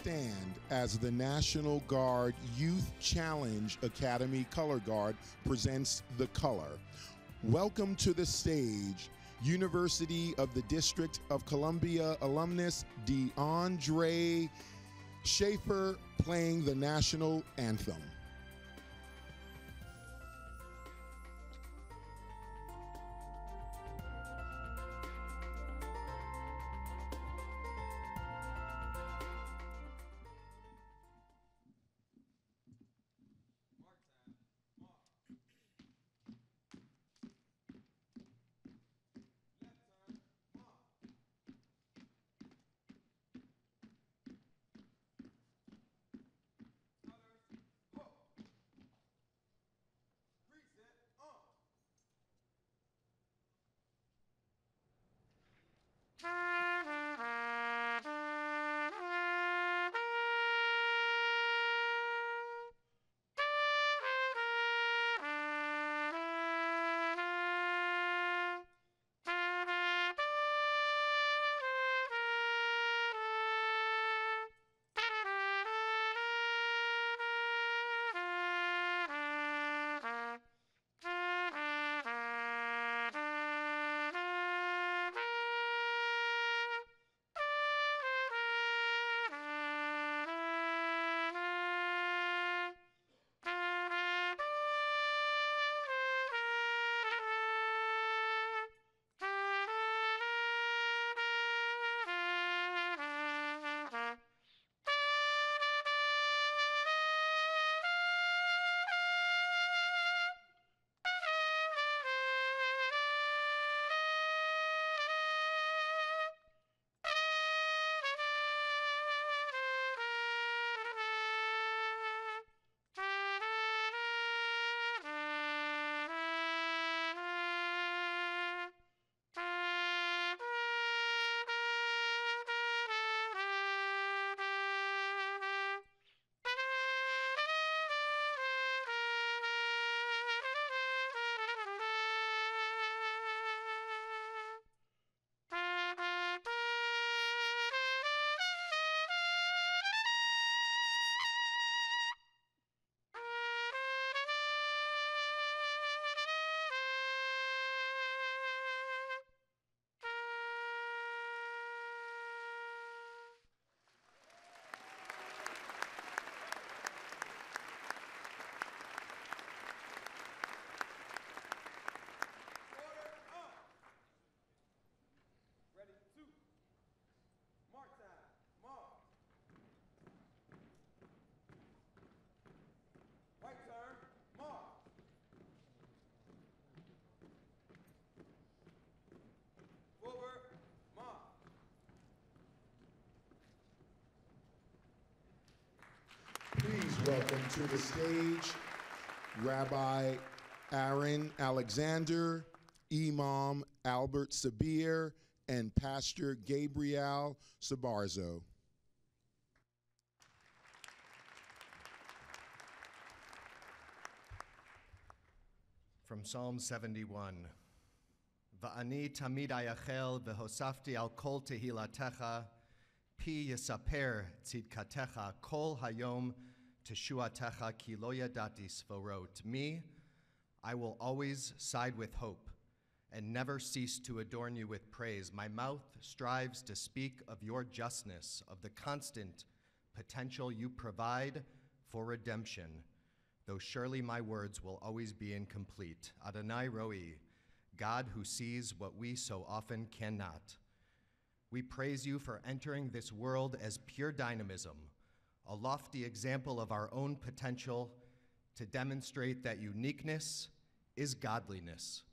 stand as the National Guard Youth Challenge Academy Color Guard presents The Color. Welcome to the stage, University of the District of Columbia alumnus DeAndre Schaefer playing the national anthem. Welcome to the stage, Rabbi Aaron Alexander, Imam Albert Sabir, and Pastor Gabriel Sabarzo. From Psalm 71. Va'ani tamid ayachel v'hosafti al kol tehilatecha, pi yisaper tzidkatecha kol hayom teshuatecha ki lo yadati svorot. Me, I will always side with hope and never cease to adorn you with praise. My mouth strives to speak of your justness, of the constant potential you provide for redemption, though surely my words will always be incomplete. Adonai Roi, God who sees what we so often cannot. We praise you for entering this world as pure dynamism, a lofty example of our own potential to demonstrate that uniqueness is godliness,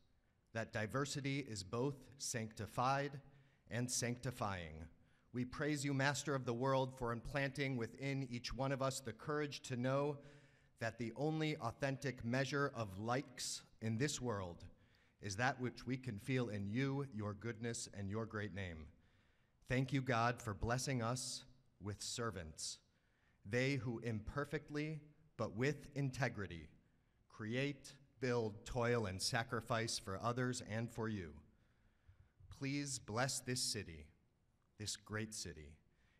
that diversity is both sanctified and sanctifying. We praise you, Master of the world, for implanting within each one of us the courage to know that the only authentic measure of likes in this world is that which we can feel in you, your goodness, and your great name. Thank you, God, for blessing us with servants, they who imperfectly, but with integrity, create, build, toil, and sacrifice for others and for you. Please bless this city, this great city,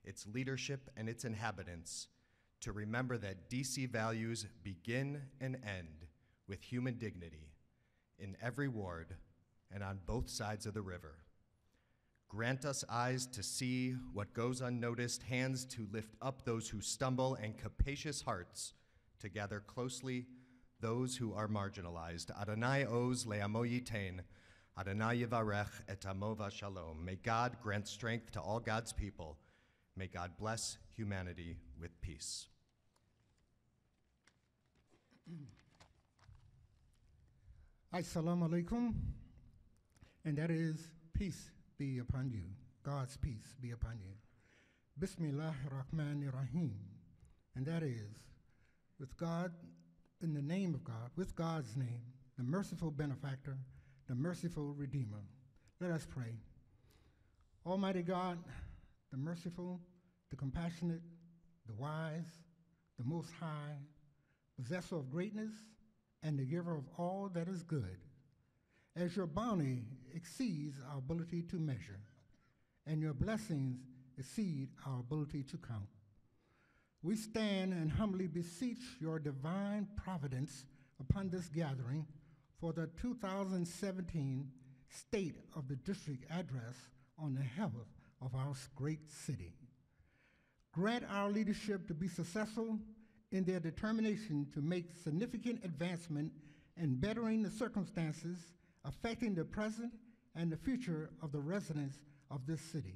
its leadership, and its inhabitants to remember that DC values begin and end with human dignity in every ward and on both sides of the river. Grant us eyes to see what goes unnoticed, hands to lift up those who stumble, and capacious hearts to gather closely those who are marginalized. Adonai oz le'amo yitain, Adonai yivarech et amo v'shalom. May God grant strength to all God's people. May God bless humanity with peace. Assalamu alaikum, and that is peace be upon you. God's peace be upon you. Bismillah ar-Rahman ar-Rahim, and that is with God, in the name of God, with God's name, the merciful benefactor, the merciful redeemer. Let us pray. Almighty God, the merciful, the compassionate, the wise, the most high, possessor of greatness, and the giver of all that is good, as your bounty exceeds our ability to measure, and your blessings exceed our ability to count. We stand and humbly beseech your divine providence upon this gathering for the 2017 State of the District Address on the health of our great city. Grant our leadership to be successful in their determination to make significant advancement in bettering the circumstances affecting the present and the future of the residents of this city.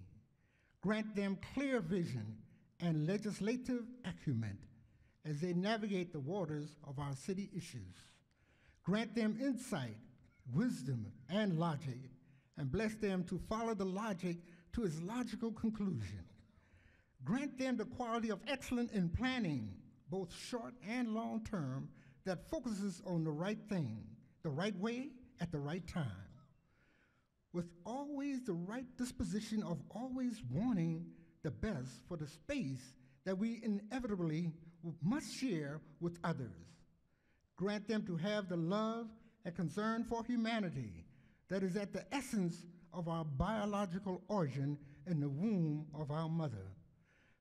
Grant them clear vision and legislative acumen as they navigate the waters of our city issues. Grant them insight, wisdom, and logic, and bless them to follow the logic to its logical conclusion. Grant them the quality of excellence in planning, both short and long term, that focuses on the right thing, the right way, at the right time, with always the right disposition of always wanting the best for the space that we inevitably must share with others. Grant them to have the love and concern for humanity that is at the essence of our biological origin in the womb of our mother.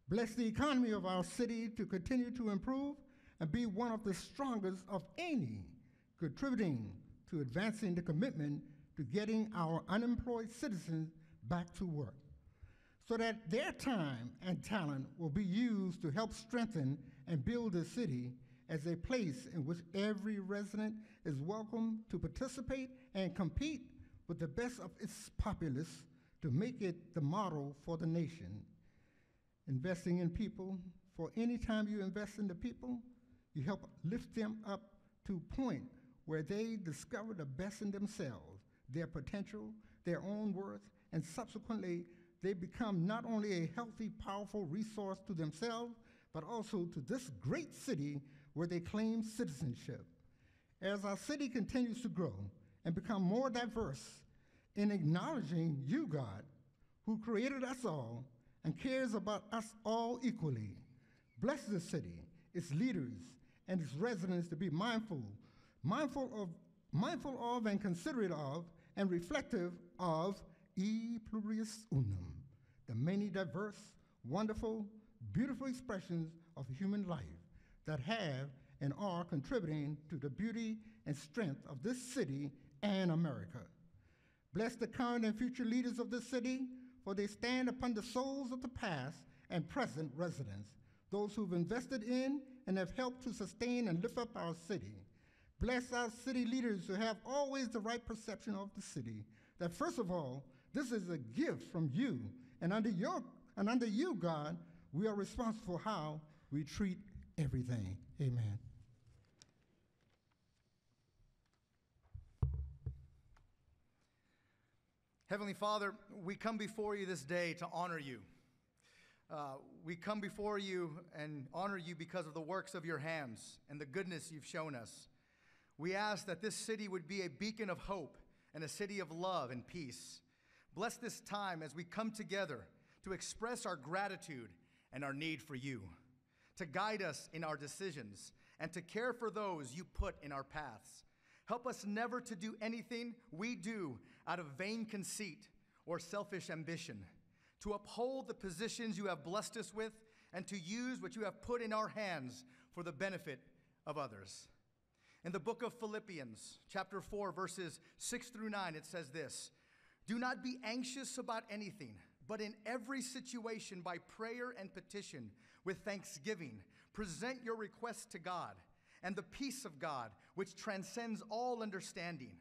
Bless the economy of our city to continue to improve and be one of the strongest of any, contributing to advancing the commitment to getting our unemployed citizens back to work, so that their time and talent will be used to help strengthen and build the city as a place in which every resident is welcome to participate and compete with the best of its populace to make it the model for the nation. Investing in people, for any time you invest in the people, you help lift them up to a point where they discover the best in themselves, their potential, their own worth, and subsequently they become not only a healthy, powerful resource to themselves, but also to this great city where they claim citizenship. As our city continues to grow and become more diverse in acknowledging you, God, who created us all and cares about us all equally, bless the city, its leaders, and its residents to be mindful of and considerate of and reflective of E pluribus unum, the many diverse, wonderful, beautiful expressions of human life that have and are contributing to the beauty and strength of this city and America. Bless the current and future leaders of this city, for they stand upon the souls of the past and present residents, those who've invested in and have helped to sustain and lift up our city. Bless our city leaders who have always the right perception of the city, that first of all, this is a gift from you, and under you, God, we are responsible for how we treat everything. Amen. Heavenly Father, we come before you this day to honor you. We come before you and honor you because of the works of your hands and the goodness you've shown us. We ask that this city would be a beacon of hope and a city of love and peace. Bless this time as we come together to express our gratitude and our need for you, to guide us in our decisions, and to care for those you put in our paths. Help us never to do anything we do out of vain conceit or selfish ambition, to uphold the positions you have blessed us with, and to use what you have put in our hands for the benefit of others. In the book of Philippians, chapter 4, verses 6 through 9, it says this: "Do not be anxious about anything, but in every situation by prayer and petition, with thanksgiving, present your requests to God, and the peace of God, which transcends all understanding,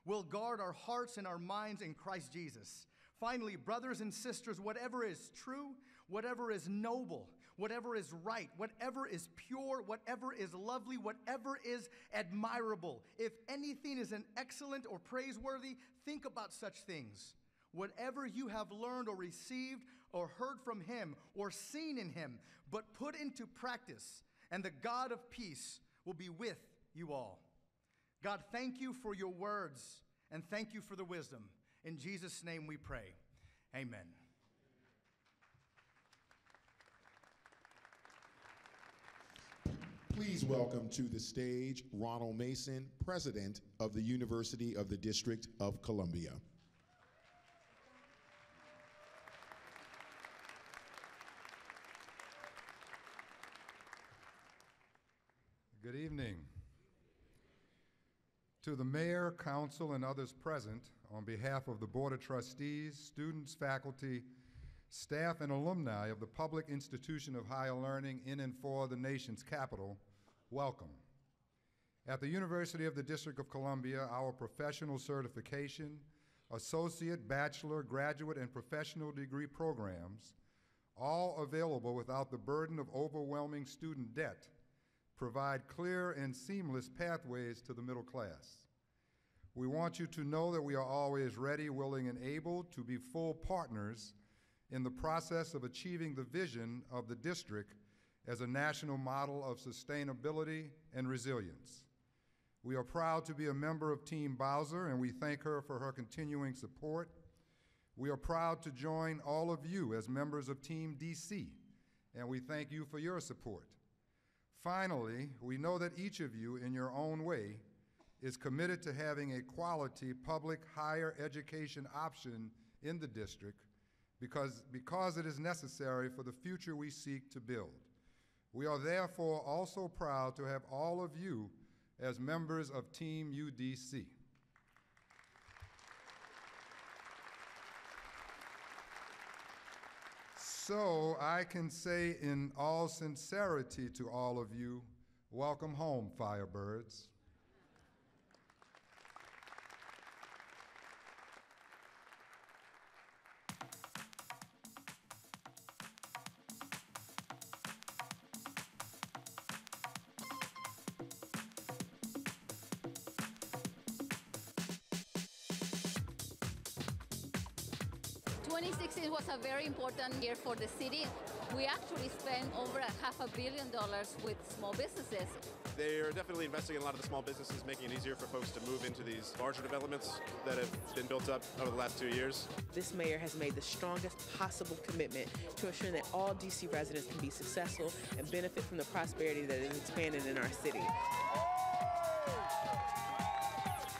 will guard our hearts and our minds in Christ Jesus. Finally, brothers and sisters, whatever is true, whatever is noble, whatever is right, whatever is pure, whatever is lovely, whatever is admirable, if anything is an excellent or praiseworthy, think about such things. Whatever you have learned or received or heard from him or seen in him, but put into practice, and the God of peace will be with you all." God, thank you for your words, and thank you for the wisdom. In Jesus' name we pray. Amen. Please welcome to the stage Ronald Mason, President of the University of the District of Columbia. Good evening. To the mayor, council, and others present, on behalf of the Board of Trustees, students, faculty, staff, and alumni of the Public Institution of Higher Learning in and for the nation's capital, welcome. At the University of the District of Columbia, our professional certification, associate, bachelor, graduate, and professional degree programs, all available without the burden of overwhelming student debt, provide clear and seamless pathways to the middle class. We want you to know that we are always ready, willing, and able to be full partners in the process of achieving the vision of the district as a national model of sustainability and resilience. We are proud to be a member of Team Bowser, and we thank her for her continuing support. We are proud to join all of you as members of Team DC, and we thank you for your support. Finally, we know that each of you, in your own way, is committed to having a quality public higher education option in the district because it is necessary for the future we seek to build. We are therefore also proud to have all of you as members of Team UDC. So I can say in all sincerity to all of you, welcome home, Firebirds. It was a very important year for the city. We actually spent over $500 million with small businesses. They are definitely investing in a lot of the small businesses, making it easier for folks to move into these larger developments that have been built up over the last 2 years. This mayor has made the strongest possible commitment to ensuring that all DC residents can be successful and benefit from the prosperity that is expanding in our city.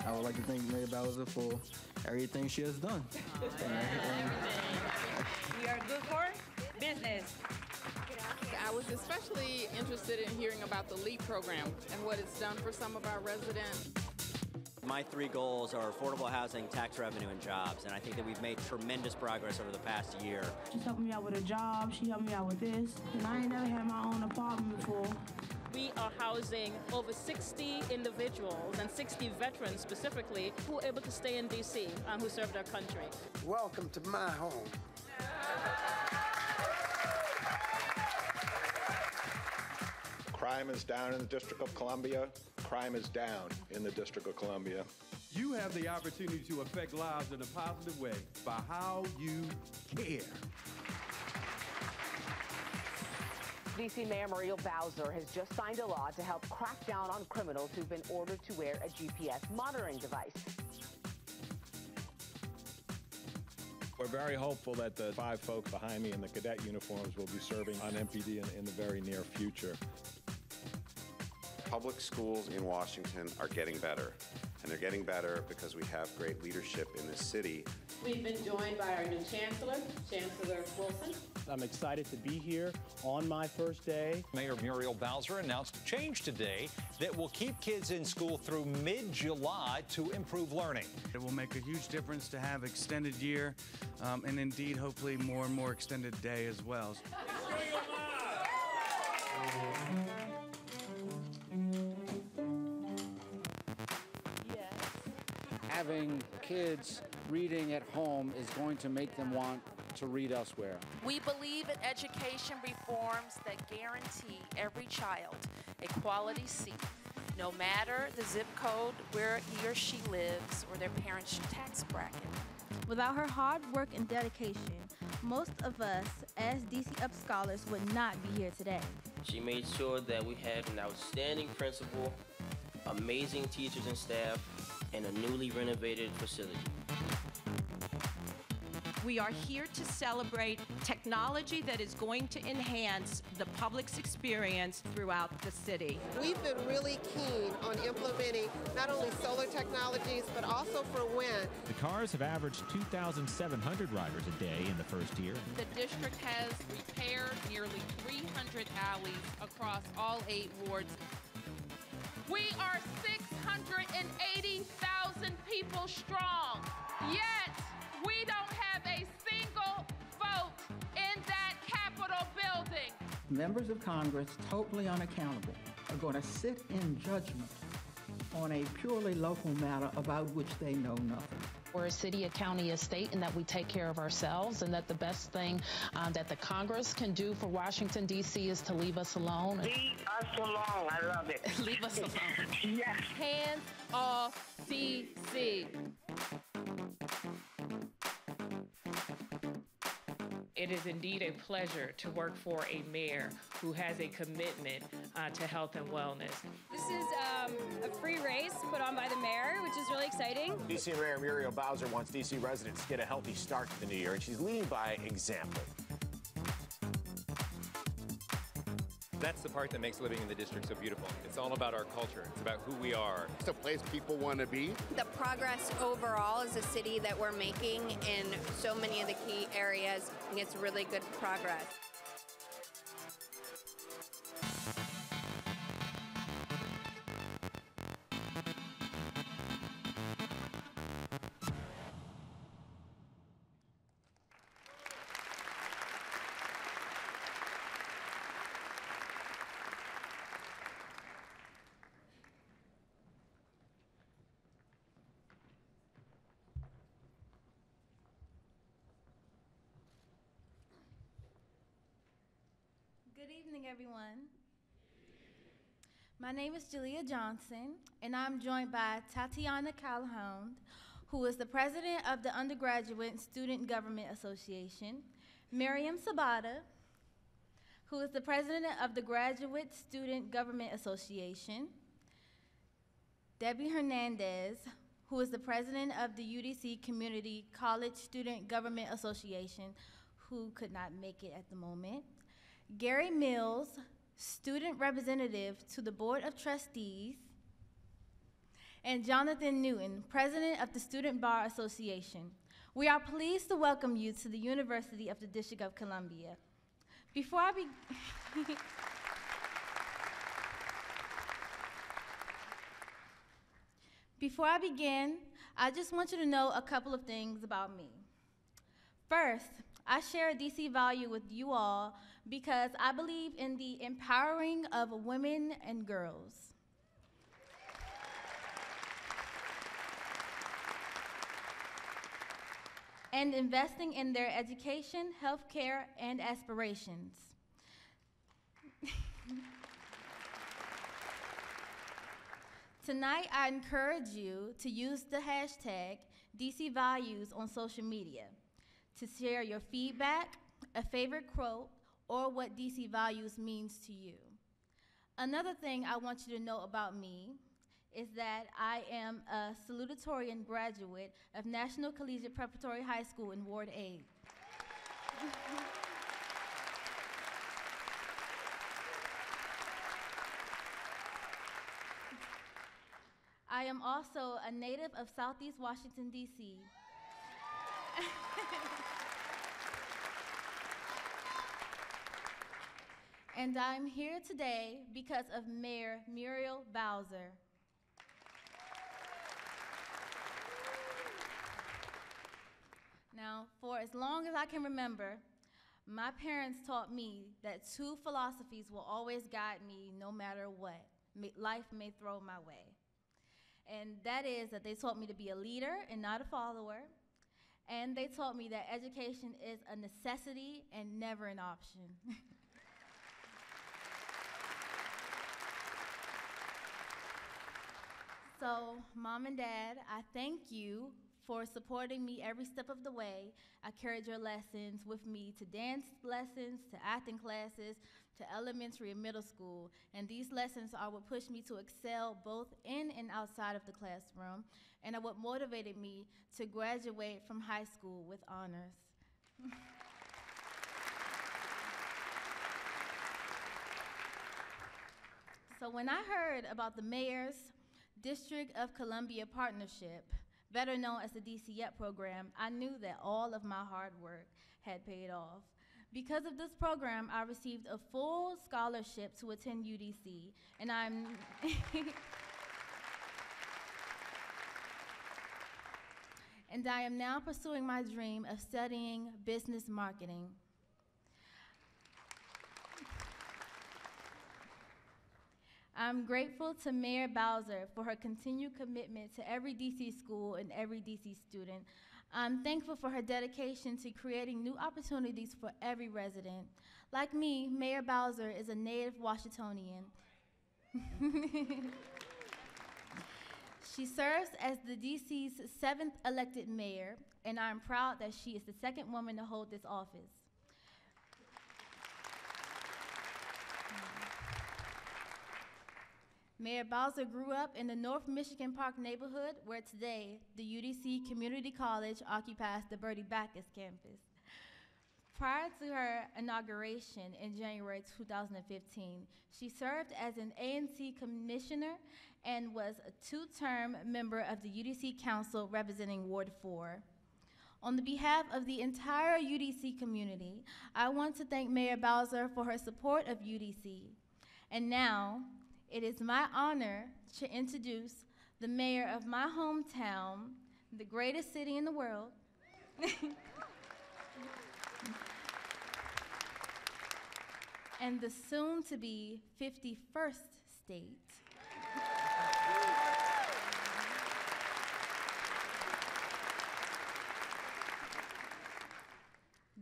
I would like to thank Mayor Bowser for everything she has done. We are good for business. I was especially interested in hearing about the LEAP program and what it's done for some of our residents. My three goals are affordable housing, tax revenue, and jobs, and I think that we've made tremendous progress over the past year. She's helping me out with a job, she helped me out with this, and I ain't never had my own apartment before. We are housing over 60 individuals and 60 veterans specifically who are able to stay in D.C. and who serve their country. Welcome to my home. Crime is down in the District of Columbia. Crime is down in the District of Columbia. You have the opportunity to affect lives in a positive way by how you care. D.C. Mayor Muriel Bowser has just signed a law to help crack down on criminals who've been ordered to wear a GPS monitoring device. We're very hopeful that the 5 folks behind me in the cadet uniforms will be serving on MPD in the very near future. public schools in Washington are getting better. And they're getting better because we have great leadership in this city. We've been joined by our new Chancellor, Chancellor Wilson. I'm excited to be here on my first day. Mayor Muriel Bowser announced a change today that will keep kids in school through mid-July to improve learning. It will make a huge difference to have extended year and indeed hopefully more and more extended day as well. Having kids reading at home is going to make them want to read elsewhere. We believe in education reforms that guarantee every child a quality seat, no matter the zip code where he or she lives or their parents' tax bracket. Without her hard work and dedication, most of us as DC Up scholars would not be here today. She made sure that we had an outstanding principal, amazing teachers and staff, and a newly renovated facility. We are here to celebrate technology that is going to enhance the public's experience throughout the city. We've been really keen on implementing not only solar technologies, but also for wind. The cars have averaged 2,700 riders a day in the first year. The district has repaired nearly 300 alleys across all 8 wards. We are 680,000 people strong, yet we don't have a single vote in that Capitol building. Members of Congress, totally unaccountable, are going to sit in judgment on a purely local matter about which they know nothing. We're a city, a county, a state, and that we take care of ourselves, and that the best thing that the Congress can do for Washington, D.C. is to leave us alone. Leave us alone. I love it. Leave us alone. Yes. Hands off D.C. It is indeed a pleasure to work for a mayor who has a commitment to health and wellness. This is a free race put on by the mayor, which is really exciting. D.C. Mayor Muriel Bowser wants D.C. residents to get a healthy start to the new year, and she's leading by example. That's the part that makes living in the district so beautiful. It's all about our culture. It's about who we are. It's a place people want to be. The progress overall as a city that we're making in so many of the key areas, I think it's really good progress. Good evening, everyone. My name is Jalea Johnson, and I'm joined by Tatiana Calhoun, who is the president of the Undergraduate Student Government Association, Miriam Sabata, who is the president of the Graduate Student Government Association, Debbie Hernandez, who is the president of the UDC Community College Student Government Association, who could not make it at the moment, Gary Mills, student representative to the Board of Trustees, and Jonathan Newton, president of the Student Bar Association. We are pleased to welcome you to the University of the District of Columbia. Before I begin, I just want you to know a couple of things about me. First, I share a DC value with you all because I believe in the empowering of women and girls. And investing in their education, healthcare, and aspirations. Tonight, I encourage you to use the hashtag DC Values on social media to share your feedback, a favorite quote, or what DC Values means to you. Another thing I want you to know about me is that I am a salutatorian graduate of National Collegiate Preparatory High School in Ward 8. I am also a native of Southeast Washington, D.C. And I'm here today because of Mayor Muriel Bowser. Now, for as long as I can remember, my parents taught me that two philosophies will always guide me no matter what life may throw my way. And that is that they taught me to be a leader and not a follower. And they taught me that education is a necessity and never an option. So, Mom and Dad, I thank you for supporting me every step of the way. I carried your lessons with me to dance lessons, to acting classes, to elementary and middle school. And these lessons are what pushed me to excel both in and outside of the classroom, and are what motivated me to graduate from high school with honors. So when I heard about the Mayor's District of Columbia Partnership, better known as the DCEP program, I knew that all of my hard work had paid off. Because of this program, I received a full scholarship to attend UDC, and I'm and I am now pursuing my dream of studying business marketing. I'm grateful to Mayor Bowser for her continued commitment to every DC school and every DC student. I'm thankful for her dedication to creating new opportunities for every resident. Like me, Mayor Bowser is a native Washingtonian. She serves as the DC's 7th elected mayor, and I'm proud that she is the 2nd woman to hold this office. Mayor Bowser grew up in the North Michigan Park neighborhood, where today the UDC Community College occupies the Bertie Backus campus. Prior to her inauguration in January 2015, she served as an ANC commissioner and was a 2-term member of the UDC Council representing Ward 4. On the behalf of the entire UDC community, I want to thank Mayor Bowser for her support of UDC. And now, it is my honor to introduce the mayor of my hometown, the greatest city in the world, and the soon-to-be 51st state.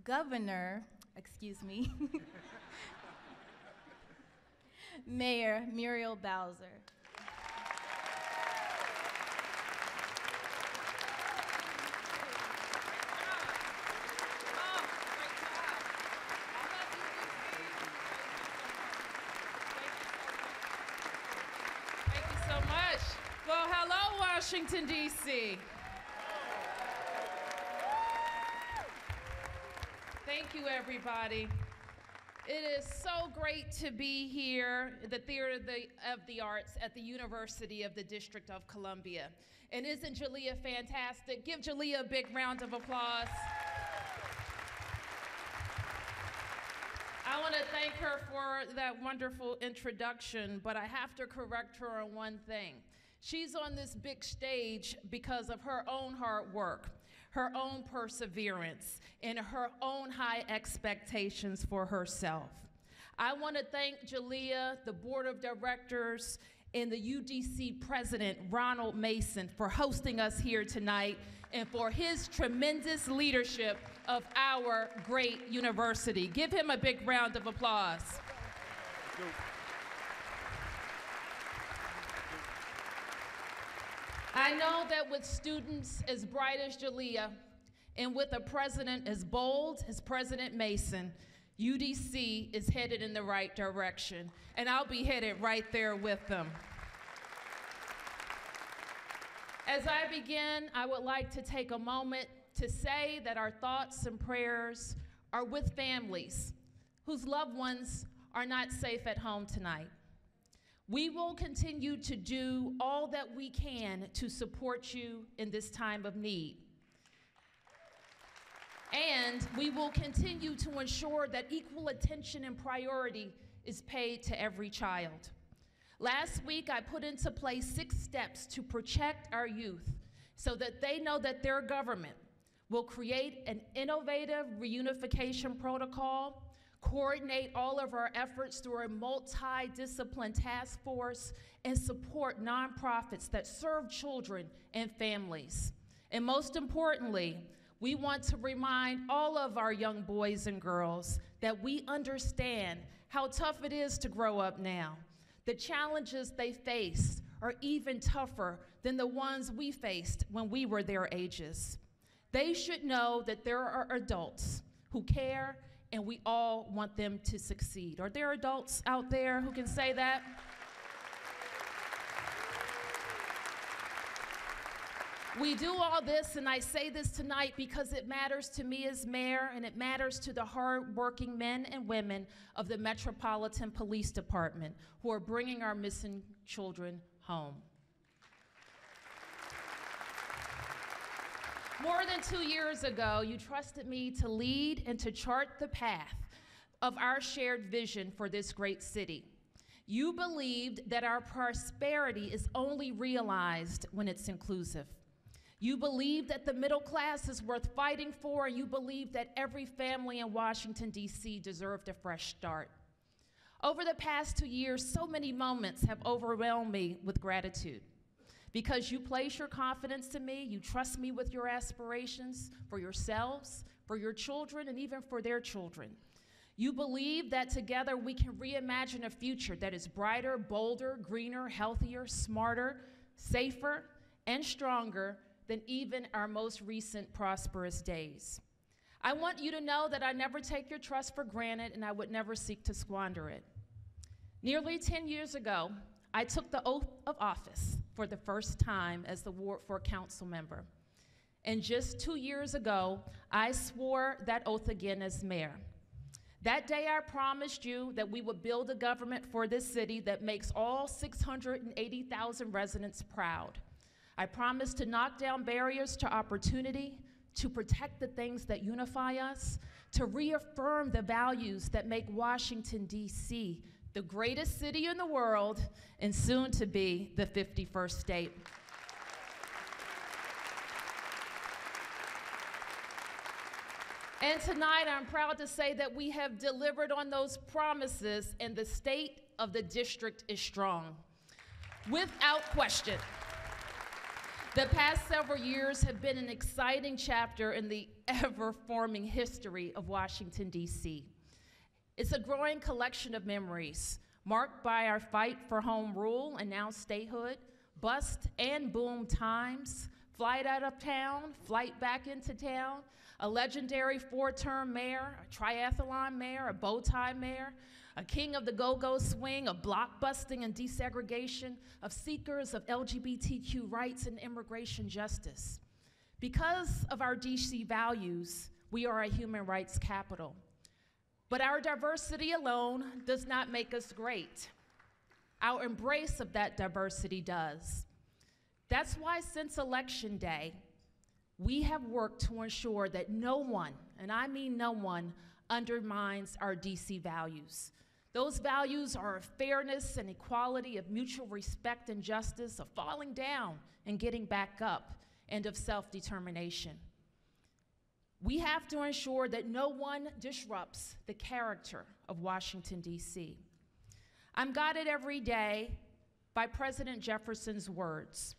Governor, excuse me, Mayor Muriel Bowser. Thank you so much. Well, hello, Washington, D.C. Thank you, everybody. It is so great to be here at the Theater of the Arts at the University of the District of Columbia. And isn't Jalea fantastic? Give Jalea a big round of applause. I want to thank her for that wonderful introduction, but I have to correct her on one thing. She's on this big stage because of her own hard work, her own perseverance, and her own high expectations for herself. I want to thank Jalea, the board of directors, and the UDC president, Ronald Mason, for hosting us here tonight and for his tremendous leadership of our great university. Give him a big round of applause. I know that with students as bright as Jalea and with a president as bold as President Mason, UDC is headed in the right direction, and I'll be headed right there with them. As I begin, I would like to take a moment to say that our thoughts and prayers are with families whose loved ones are not safe at home tonight. We will continue to do all that we can to support you in this time of need. And we will continue to ensure that equal attention and priority is paid to every child. Last week, I put into place 6 steps to protect our youth so that they know that their government will create an innovative reunification protocol, coordinate all of our efforts through a multi-discipline task force, and support nonprofits that serve children and families. And most importantly, we want to remind all of our young boys and girls that we understand how tough it is to grow up now. The challenges they face are even tougher than the ones we faced when we were their ages. They should know that there are adults who care, and we all want them to succeed. Are there adults out there who can say that? We do all this, and I say this tonight because it matters to me as mayor, and it matters to the hard-working men and women of the Metropolitan Police Department who are bringing our missing children home. More than 2 years ago, you trusted me to lead and to chart the path of our shared vision for this great city. You believed that our prosperity is only realized when it's inclusive. You believe that the middle class is worth fighting for, and you believe that every family in Washington, D.C. deserved a fresh start. Over the past 2 years, so many moments have overwhelmed me with gratitude. Because you place your confidence in me, you trust me with your aspirations for yourselves, for your children, and even for their children. You believe that together we can reimagine a future that is brighter, bolder, greener, healthier, smarter, safer, and stronger than even our most recent prosperous days. I want you to know that I never take your trust for granted, and I would never seek to squander it. Nearly 10 years ago, I took the oath of office for the first time as the Ward 4 council member. And just 2 years ago, I swore that oath again as mayor. That day, I promised you that we would build a government for this city that makes all 680,000 residents proud. I promised to knock down barriers to opportunity, to protect the things that unify us, to reaffirm the values that make Washington, D.C. the greatest city in the world, and soon to be the 51st state. And tonight, I'm proud to say that we have delivered on those promises, and the state of the district is strong. Without question. The past several years have been an exciting chapter in the ever-forming history of Washington, D.C. It's a growing collection of memories, marked by our fight for home rule and now statehood, bust and boom times, flight out of town, flight back into town, a legendary 4-term mayor, a triathlon mayor, a bow tie mayor, a king of the go-go swing, of blockbusting and desegregation, of seekers of LGBTQ rights and immigration justice. Because of our DC values, we are a human rights capital. But our diversity alone does not make us great. Our embrace of that diversity does. That's why since Election Day, we have worked to ensure that no one, and I mean no one, undermines our DC values. Those values are of fairness and equality, of mutual respect and justice, of falling down and getting back up, and of self-determination. We have to ensure that no one disrupts the character of Washington, D.C. I'm guided every day by President Jefferson's words.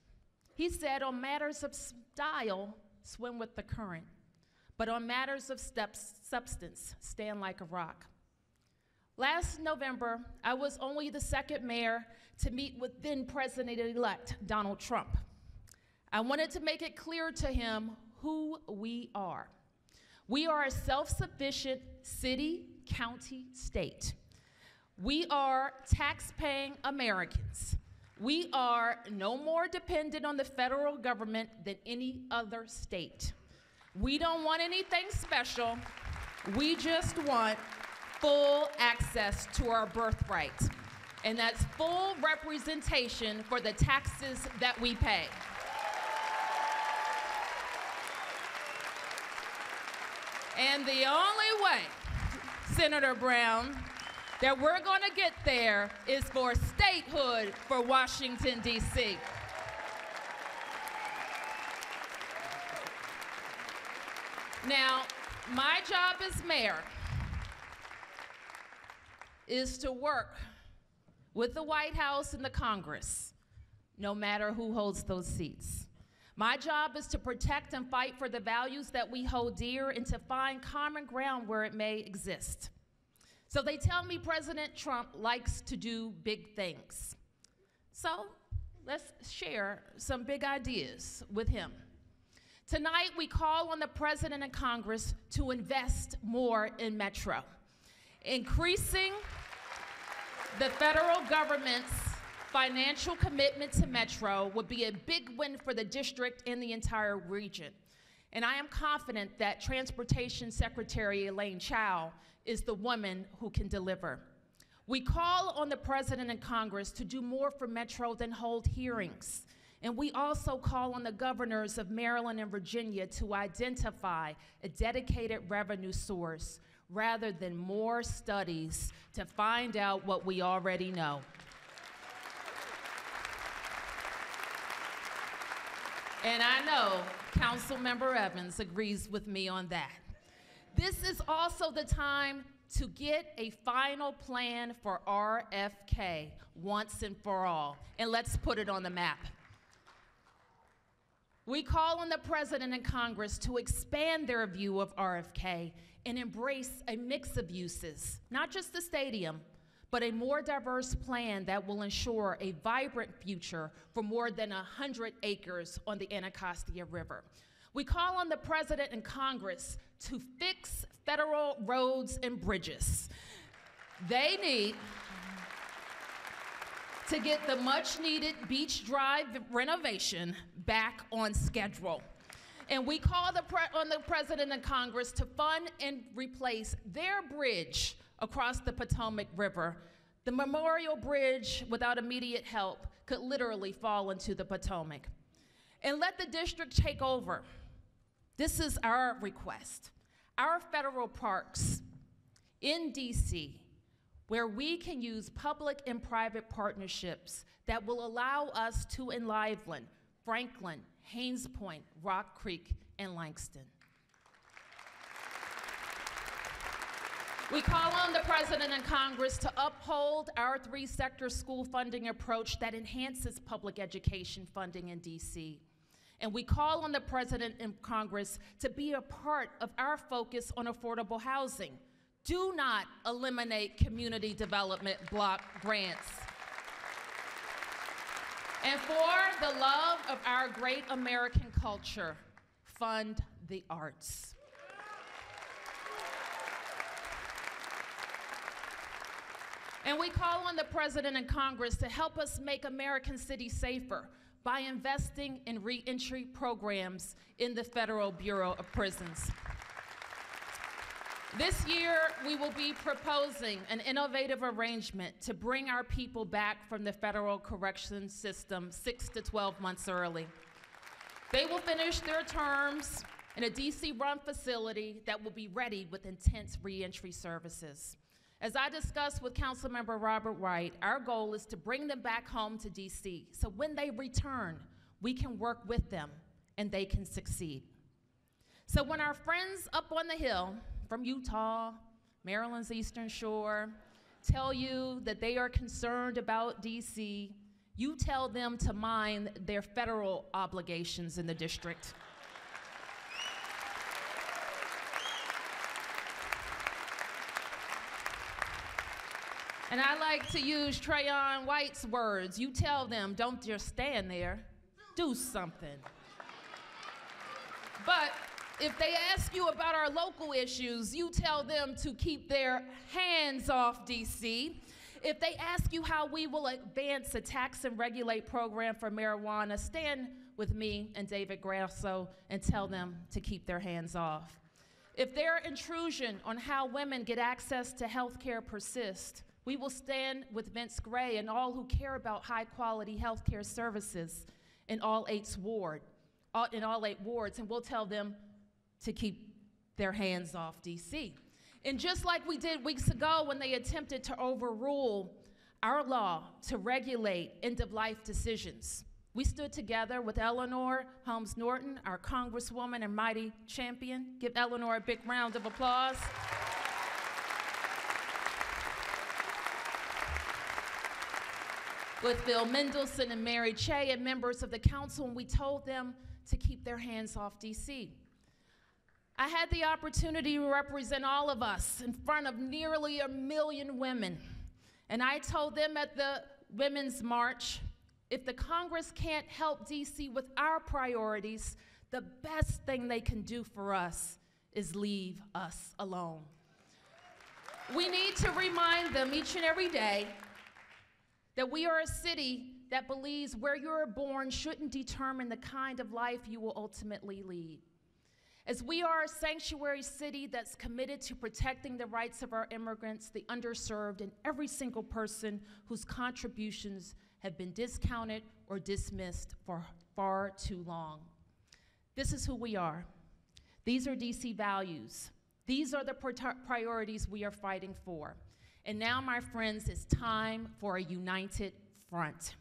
He said, on matters of style, swim with the current, but on matters of substance, stand like a rock. Last November, I was only the second mayor to meet with then President-elect Donald Trump. I wanted to make it clear to him who we are. We are a self-sufficient city, county, state. We are tax-paying Americans. We are no more dependent on the federal government than any other state. We don't want anything special. We just want full access to our birthright. And that's full representation for the taxes that we pay. And the only way, Senator Brown, that we're going to get there is for statehood for Washington, D.C. Now, my job as mayor is to work with the White House and the Congress, no matter who holds those seats. My job is to protect and fight for the values that we hold dear and to find common ground where it may exist. So they tell me President Trump likes to do big things. So let's share some big ideas with him. Tonight, we call on the President and Congress to invest more in Metro, increasing the federal government's financial commitment to Metro would be a big win for the district and the entire region. And I am confident that Transportation Secretary Elaine Chao is the woman who can deliver. We call on the President and Congress to do more for Metro than hold hearings. And we also call on the governors of Maryland and Virginia to identify a dedicated revenue source rather than more studies to find out what we already know. And I know Councilmember Evans agrees with me on that. This is also the time to get a final plan for RFK once and for all, and let's put it on the map. We call on the President and Congress to expand their view of RFK and embrace a mix of uses, not just the stadium, but a more diverse plan that will ensure a vibrant future for more than 100 acres on the Anacostia River. We call on the President and Congress to fix federal roads and bridges. They need to get the much-needed Beach Drive renovation back on schedule. And we call on the President and Congress to fund and replace their bridge across the Potomac River. The Memorial Bridge, without immediate help, could literally fall into the Potomac. And let the district take over. This is our request. Our federal parks in DC, where we can use public and private partnerships that will allow us to enliven Franklin, Haynes Point, Rock Creek, and Langston. We call on the President and Congress to uphold our three-sector school funding approach that enhances public education funding in DC. And we call on the President and Congress to be a part of our focus on affordable housing. Do not eliminate community development block grants. And for the love of our great American culture, fund the arts. And we call on the President and Congress to help us make American cities safer by investing in reentry programs in the Federal Bureau of Prisons. This year, we will be proposing an innovative arrangement to bring our people back from the federal correction system 6 to 12 months early. They will finish their terms in a DC-run facility that will be ready with intense reentry services. As I discussed with Councilmember Robert Wright, our goal is to bring them back home to DC, so when they return, we can work with them and they can succeed. So when our friends up on the Hill from Utah, Maryland's Eastern Shore, tell you that they are concerned about DC, you tell them to mind their federal obligations in the district. And I like to use Trayon White's words. You tell them, don't just stand there, do something. But if they ask you about our local issues, you tell them to keep their hands off DC. If they ask you how we will advance a tax and regulate program for marijuana, stand with me and David Grasso and tell them to keep their hands off. If their intrusion on how women get access to health care persists, We will stand with Vince Gray and all who care about high-quality health care services in all 8 wards, and we'll tell them to keep their hands off D.C. And just like we did weeks ago when they attempted to overrule our law to regulate end-of-life decisions, we stood together with Eleanor Holmes Norton, our Congresswoman and mighty champion. Give Eleanor a big round of applause. With Bill Mendelson and Mary Cheh and members of the council, and we told them to keep their hands off D.C. I had the opportunity to represent all of us in front of nearly 1 million women. And I told them at the Women's March, if the Congress can't help D.C. with our priorities, the best thing they can do for us is leave us alone. We need to remind them each and every day that we are a city that believes where you're born shouldn't determine the kind of life you will ultimately lead. As we are a sanctuary city that's committed to protecting the rights of our immigrants, the underserved, and every single person whose contributions have been discounted or dismissed for far too long. This is who we are. These are DC values. These are the priorities we are fighting for. And now, my friends, it's time for a united front.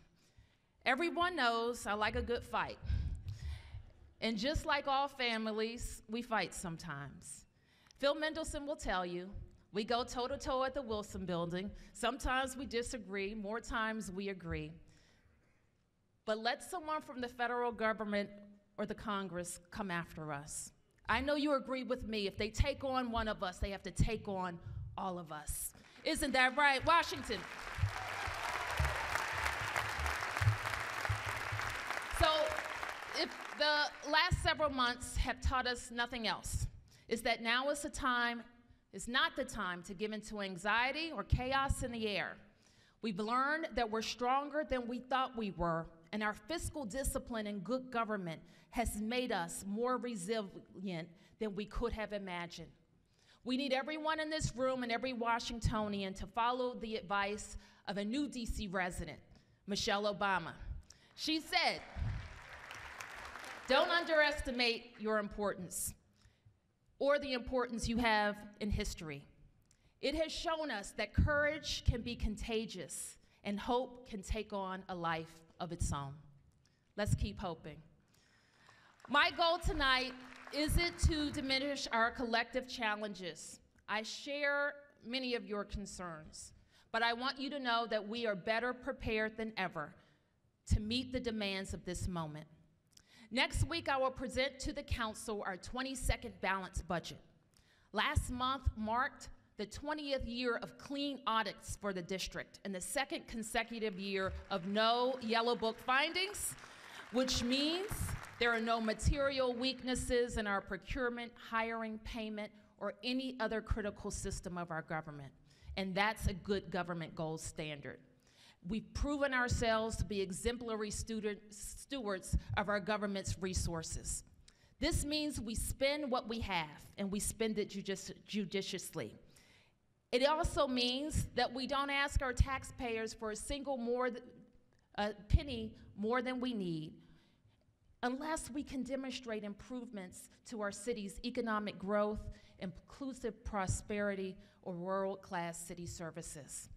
Everyone knows I like a good fight. And just like all families, we fight sometimes. Phil Mendelson will tell you, we go toe-to-toe at the Wilson Building. Sometimes we disagree, more times we agree. But let someone from the federal government or the Congress come after us. I know you agree with me. If they take on one of us, they have to take on all of us. Isn't that right, Washington? So, if the last several months have taught us nothing else, is that now is not the time to give into anxiety or chaos in the air. We've learned that we're stronger than we thought we were, and our fiscal discipline and good government has made us more resilient than we could have imagined. We need everyone in this room and every Washingtonian to follow the advice of a new DC resident, Michelle Obama. She said, don't underestimate your importance or the importance you have in history. It has shown us that courage can be contagious and hope can take on a life of its own. Let's keep hoping. My goal tonight isn't to diminish our collective challenges. I share many of your concerns, but I want you to know that we are better prepared than ever to meet the demands of this moment. Next week, I will present to the council our 22nd balanced budget. Last month marked the 20th year of clean audits for the district and the second consecutive year of no Yellow Book findings, which means there are no material weaknesses in our procurement, hiring, payment, or any other critical system of our government. And that's a good government gold standard. We've proven ourselves to be exemplary stewards of our government's resources. This means we spend what we have, and we spend it judiciously. It also means that we don't ask our taxpayers for a penny more than we need, unless we can demonstrate improvements to our city's economic growth, inclusive prosperity, or world-class city services.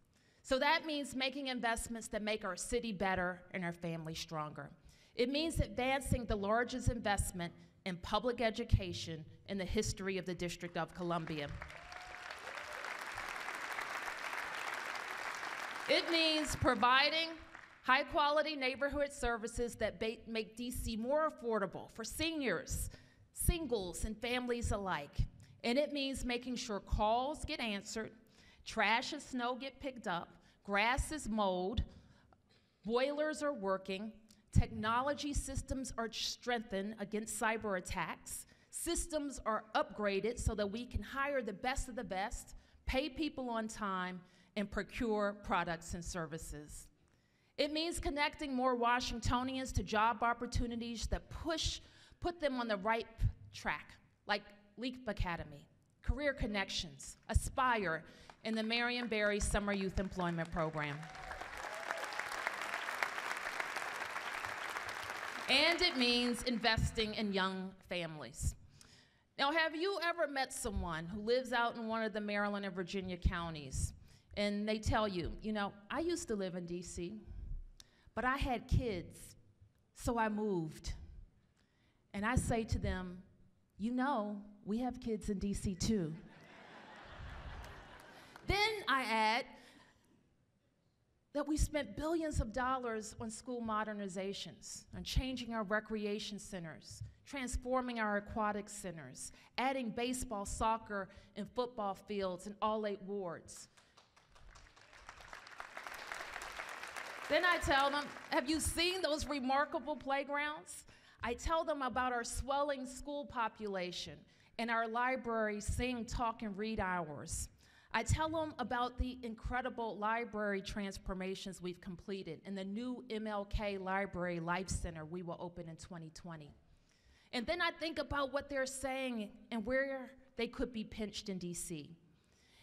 So that means making investments that make our city better and our family stronger. It means advancing the largest investment in public education in the history of the District of Columbia. It means providing high-quality neighborhood services that make DC more affordable for seniors, singles, and families alike. And it means making sure calls get answered, trash and snow get picked up, grass is mowed, boilers are working, technology systems are strengthened against cyber attacks, systems are upgraded so that we can hire the best of the best, pay people on time, and procure products and services. It means connecting more Washingtonians to job opportunities that put them on the right track, like Leap Academy, Career Connections, Aspire, and the Marion Barry Summer Youth Employment Program. And it means investing in young families. Now, have you ever met someone who lives out in one of the Maryland and Virginia counties, and they tell you, you know, I used to live in DC, but I had kids, so I moved. And I say to them, you know, we have kids in DC too. Then I add that we spent billions of dollars on school modernizations, on changing our recreation centers, transforming our aquatic centers, adding baseball, soccer, and football fields in all 8 wards. Then I tell them, have you seen those remarkable playgrounds? I tell them about our swelling school population and our library sing, talk, and read hours. I tell them about the incredible library transformations we've completed and the new MLK Library Life Center we will open in 2020. And then I think about what they're saying and where they could be pinched in DC.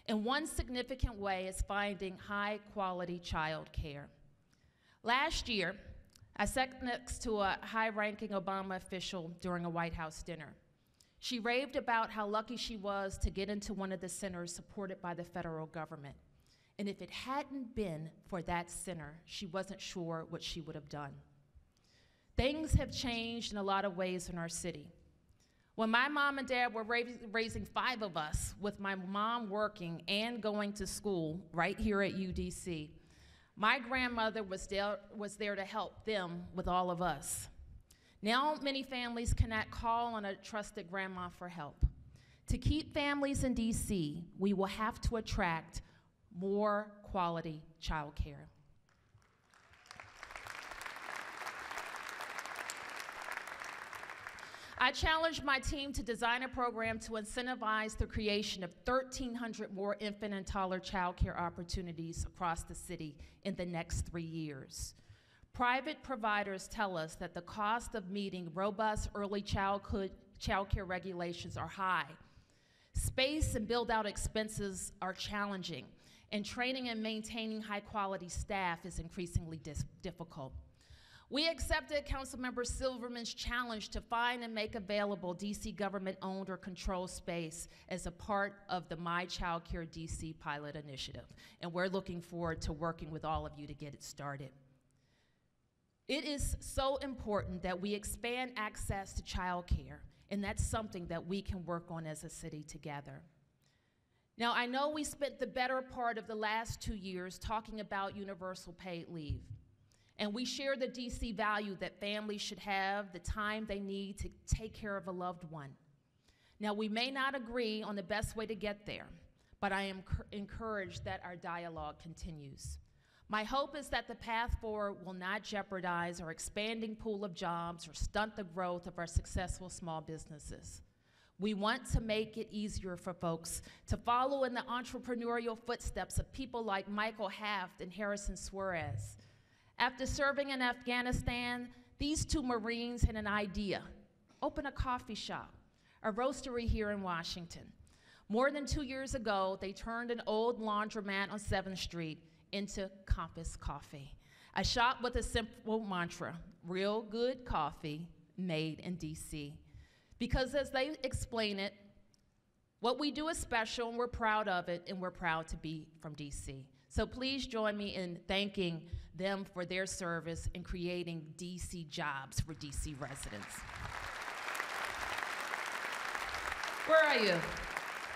And one significant way is finding high-quality child care. Last year, I sat next to a high-ranking Obama official during a White House dinner. She raved about how lucky she was to get into one of the centers supported by the federal government. And if it hadn't been for that center, she wasn't sure what she would have done. Things have changed in a lot of ways in our city. When my mom and dad were raising 5 of us, with my mom working and going to school right here at UDC, my grandmother was there to help them with all of us. Now many families cannot call on a trusted grandma for help. To keep families in DC, we will have to attract more quality child care. I challenged my team to design a program to incentivize the creation of 1,300 more infant and toddler child care opportunities across the city in the next 3 years. Private providers tell us that the cost of meeting robust early child care regulations are high. Space and build-out expenses are challenging, and training and maintaining high-quality staff is increasingly difficult. We accepted Councilmember Silverman's challenge to find and make available DC government-owned or controlled space as a part of the My Child Care DC pilot initiative, and we're looking forward to working with all of you to get it started. It is so important that we expand access to child care, and that's something that we can work on as a city together. Now, I know we spent the better part of the last 2 years talking about universal paid leave, and we share the DC value that families should have the time they need to take care of a loved one. Now, we may not agree on the best way to get there, but I am encouraged that our dialogue continues. My hope is that the path forward will not jeopardize our expanding pool of jobs or stunt the growth of our successful small businesses. We want to make it easier for folks to follow in the entrepreneurial footsteps of people like Michael Haft and Harrison Suarez. After serving in Afghanistan, these 2 Marines had an idea: open a coffee shop, a roastery here in Washington. More than 2 years ago, they turned an old laundromat on 7th Street into Compass Coffee, a shop with a simple mantra: real good coffee made in DC. Because as they explain it, what we do is special and we're proud of it, and we're proud to be from DC. So please join me in thanking them for their service in creating DC jobs for DC residents. Where are you?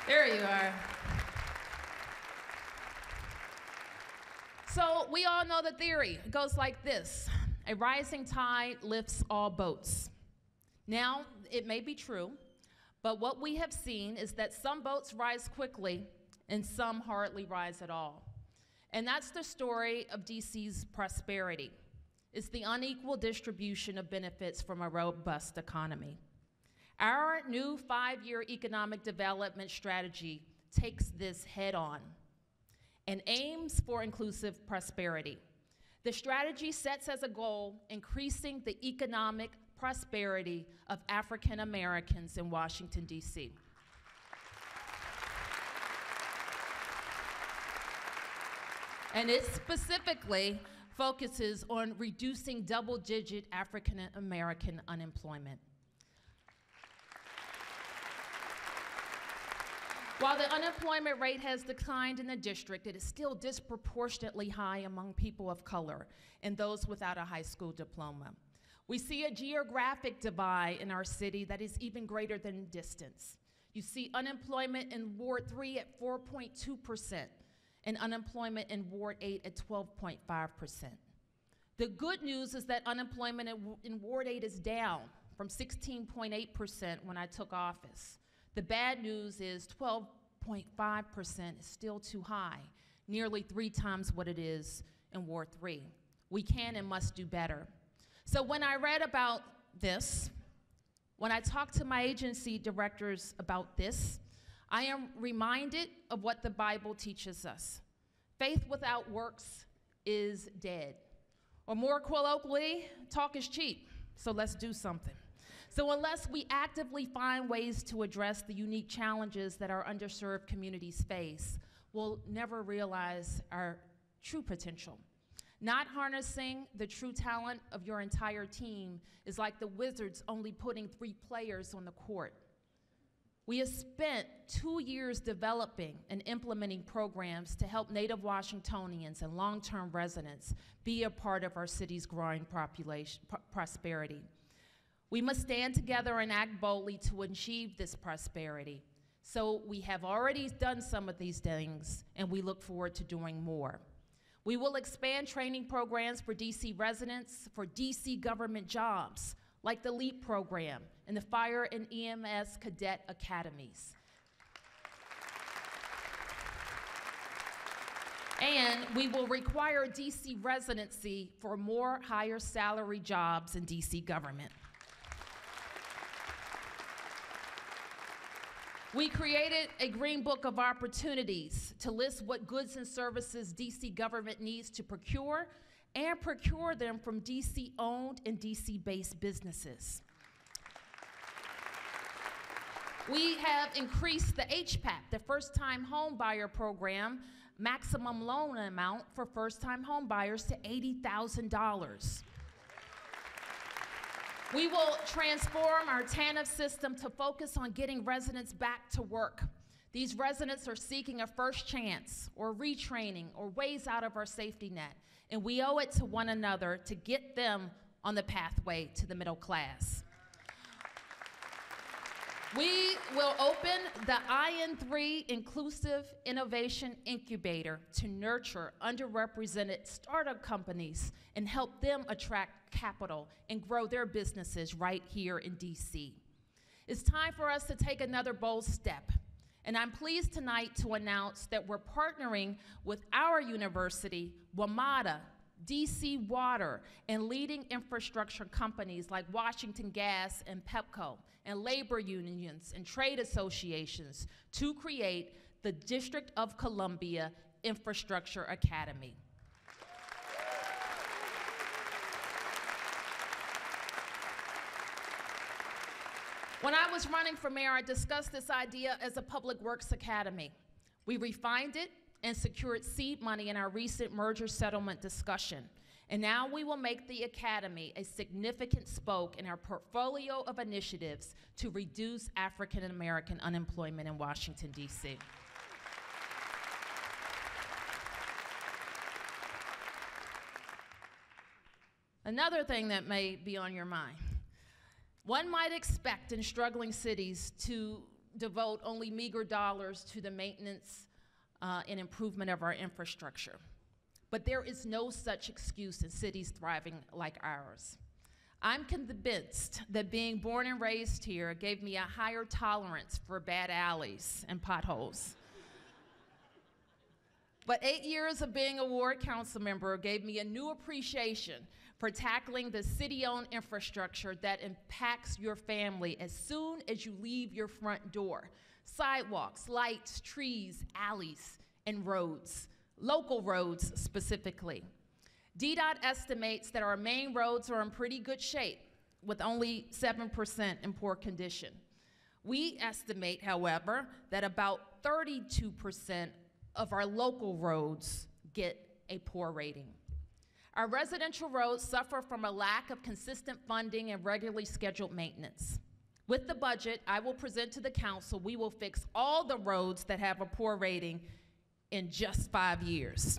There you are. So we all know the theory. It goes like this: a rising tide lifts all boats. Now, it may be true, but what we have seen is that some boats rise quickly and some hardly rise at all. And that's the story of DC's prosperity. It's the unequal distribution of benefits from a robust economy. Our new 5-year economic development strategy takes this head on and aims for inclusive prosperity. The strategy sets as a goal increasing the economic prosperity of African Americans in Washington, D.C. And it specifically focuses on reducing double-digit African American unemployment. While the unemployment rate has declined in the district, it is still disproportionately high among people of color and those without a high school diploma. We see a geographic divide in our city that is even greater than distance. You see unemployment in Ward 3 at 4.2% and unemployment in Ward 8 at 12.5%. The good news is that unemployment in Ward 8 is down from 16.8% when I took office. The bad news is 12.5% is still too high, nearly 3 times what it is in Ward 3. We can and must do better. So when I read about this, when I talk to my agency directors about this, I am reminded of what the Bible teaches us. Faith without works is dead. Or more colloquially, talk is cheap, so let's do something. So unless we actively find ways to address the unique challenges that our underserved communities face, we'll never realize our true potential. Not harnessing the true talent of your entire team is like the Wizards only putting 3 players on the court. We have spent 2 years developing and implementing programs to help Native Washingtonians and long-term residents be a part of our city's growing prosperity. We must stand together and act boldly to achieve this prosperity. So we have already done some of these things, and we look forward to doing more. We will expand training programs for DC residents for DC government jobs, like the LEAP program and the Fire and EMS Cadet Academies. And we will require DC residency for more higher salary jobs in DC government. We created a Green Book of Opportunities to list what goods and services DC government needs to procure and procure them from DC-owned and DC-based businesses. We have increased the HPAP, the First-Time Home Buyer Program, maximum loan amount for first-time home buyers to $80,000. We will transform our TANF system to focus on getting residents back to work. These residents are seeking a first chance or retraining or ways out of our safety net, and we owe it to one another to get them on the pathway to the middle class. We will open the IN3 Inclusive Innovation Incubator to nurture underrepresented startup companies and help them attract capital and grow their businesses right here in DC. It's time for us to take another bold step, and I'm pleased tonight to announce that we're partnering with our university, WMATA, DC Water, and leading infrastructure companies like Washington Gas and Pepco, and labor unions and trade associations to create the District of Columbia Infrastructure Academy. When I was running for mayor, I discussed this idea as a public works academy. We refined it and secured seed money in our recent merger settlement discussion. And now we will make the academy a significant spoke in our portfolio of initiatives to reduce African American unemployment in Washington, D.C. Another thing that may be on your mind. One might expect in struggling cities to devote only meager dollars to the maintenance and improvement of our infrastructure. But there is no such excuse in cities thriving like ours. I'm convinced that being born and raised here gave me a higher tolerance for bad alleys and potholes. But 8 years of being a ward council member gave me a new appreciation for tackling the city-owned infrastructure that impacts your family as soon as you leave your front door. Sidewalks, lights, trees, alleys, and roads. Local roads specifically. DDOT estimates that our main roads are in pretty good shape with only 7% in poor condition. We estimate, however, that about 32% of our local roads get a poor rating. Our residential roads suffer from a lack of consistent funding and regularly scheduled maintenance. With the budget I will present to the council, we will fix all the roads that have a poor rating in just 5 years.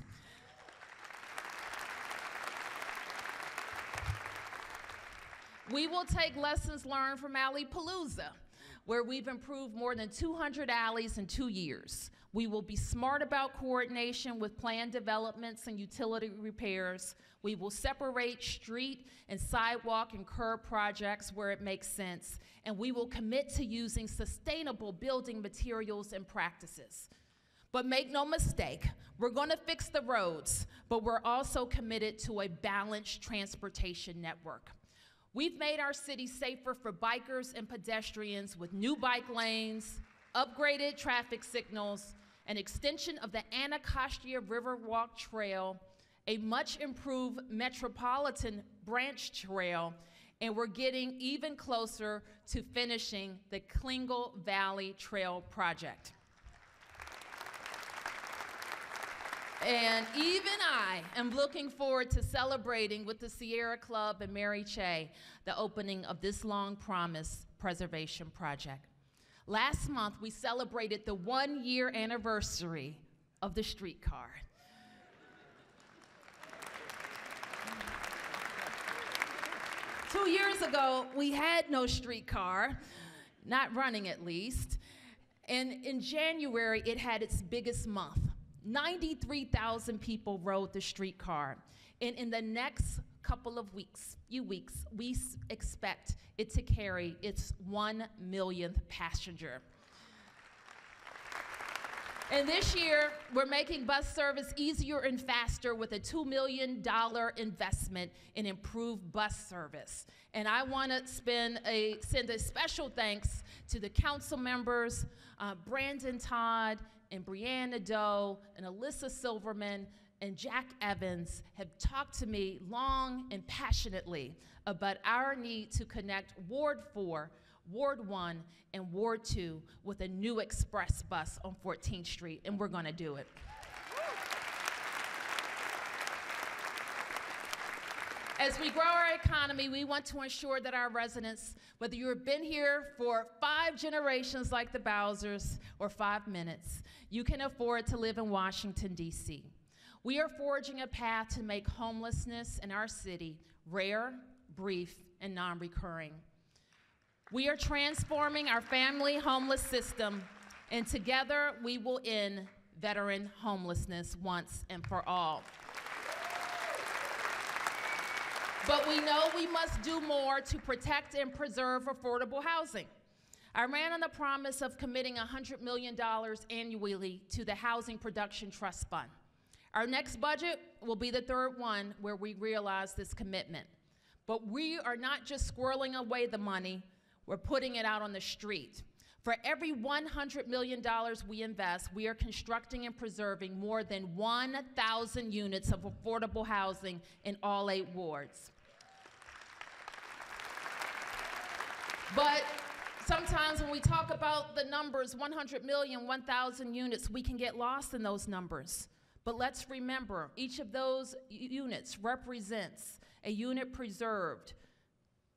We will take lessons learned from Alley-Palooza, where we've improved more than 200 alleys in 2 years. We will be smart about coordination with planned developments and utility repairs. We will separate street and sidewalk and curb projects where it makes sense. And we will commit to using sustainable building materials and practices. But make no mistake, we're gonna fix the roads, but we're also committed to a balanced transportation network. We've made our city safer for bikers and pedestrians with new bike lanes, upgraded traffic signals, an extension of the Anacostia Riverwalk Trail, a much improved Metropolitan Branch Trail, and we're getting even closer to finishing the Klingel Valley Trail project. And even I am looking forward to celebrating with the Sierra Club and Mary Che the opening of this long-promised preservation project. Last month, we celebrated the 1-year anniversary of the streetcar. Two years ago, we had no streetcar, not running at least. And in January, it had its biggest month. 93,000 people rode the streetcar. And in the next couple of weeks, we expect it to carry its 1 millionth passenger. And this year, we're making bus service easier and faster with a $2 million investment in improved bus service. And I want to send a special thanks to the council members, Brandon Todd, and Brianna Doe, and Alyssa Silverman, and Jack Evans have talked to me long and passionately about our need to connect Ward 4, Ward 1, and Ward 2 with a new express bus on 14th Street, and we're gonna do it. As we grow our economy, we want to ensure that our residents, whether you've been here for 5 generations like the Bowsers or 5 minutes, you can afford to live in Washington, D.C. We are forging a path to make homelessness in our city rare, brief, and non-recurring. We are transforming our family homeless system, and together we will end veteran homelessness once and for all. But we know we must do more to protect and preserve affordable housing. I ran on the promise of committing $100 million annually to the Housing Production Trust Fund. Our next budget will be the 3rd one where we realize this commitment. But we are not just squirreling away the money, we're putting it out on the street. For every $100 million we invest, we are constructing and preserving more than 1,000 units of affordable housing in all 8 wards. But sometimes when we talk about the numbers, 100 million, 1,000 units, we can get lost in those numbers. But let's remember, each of those units represents a unit preserved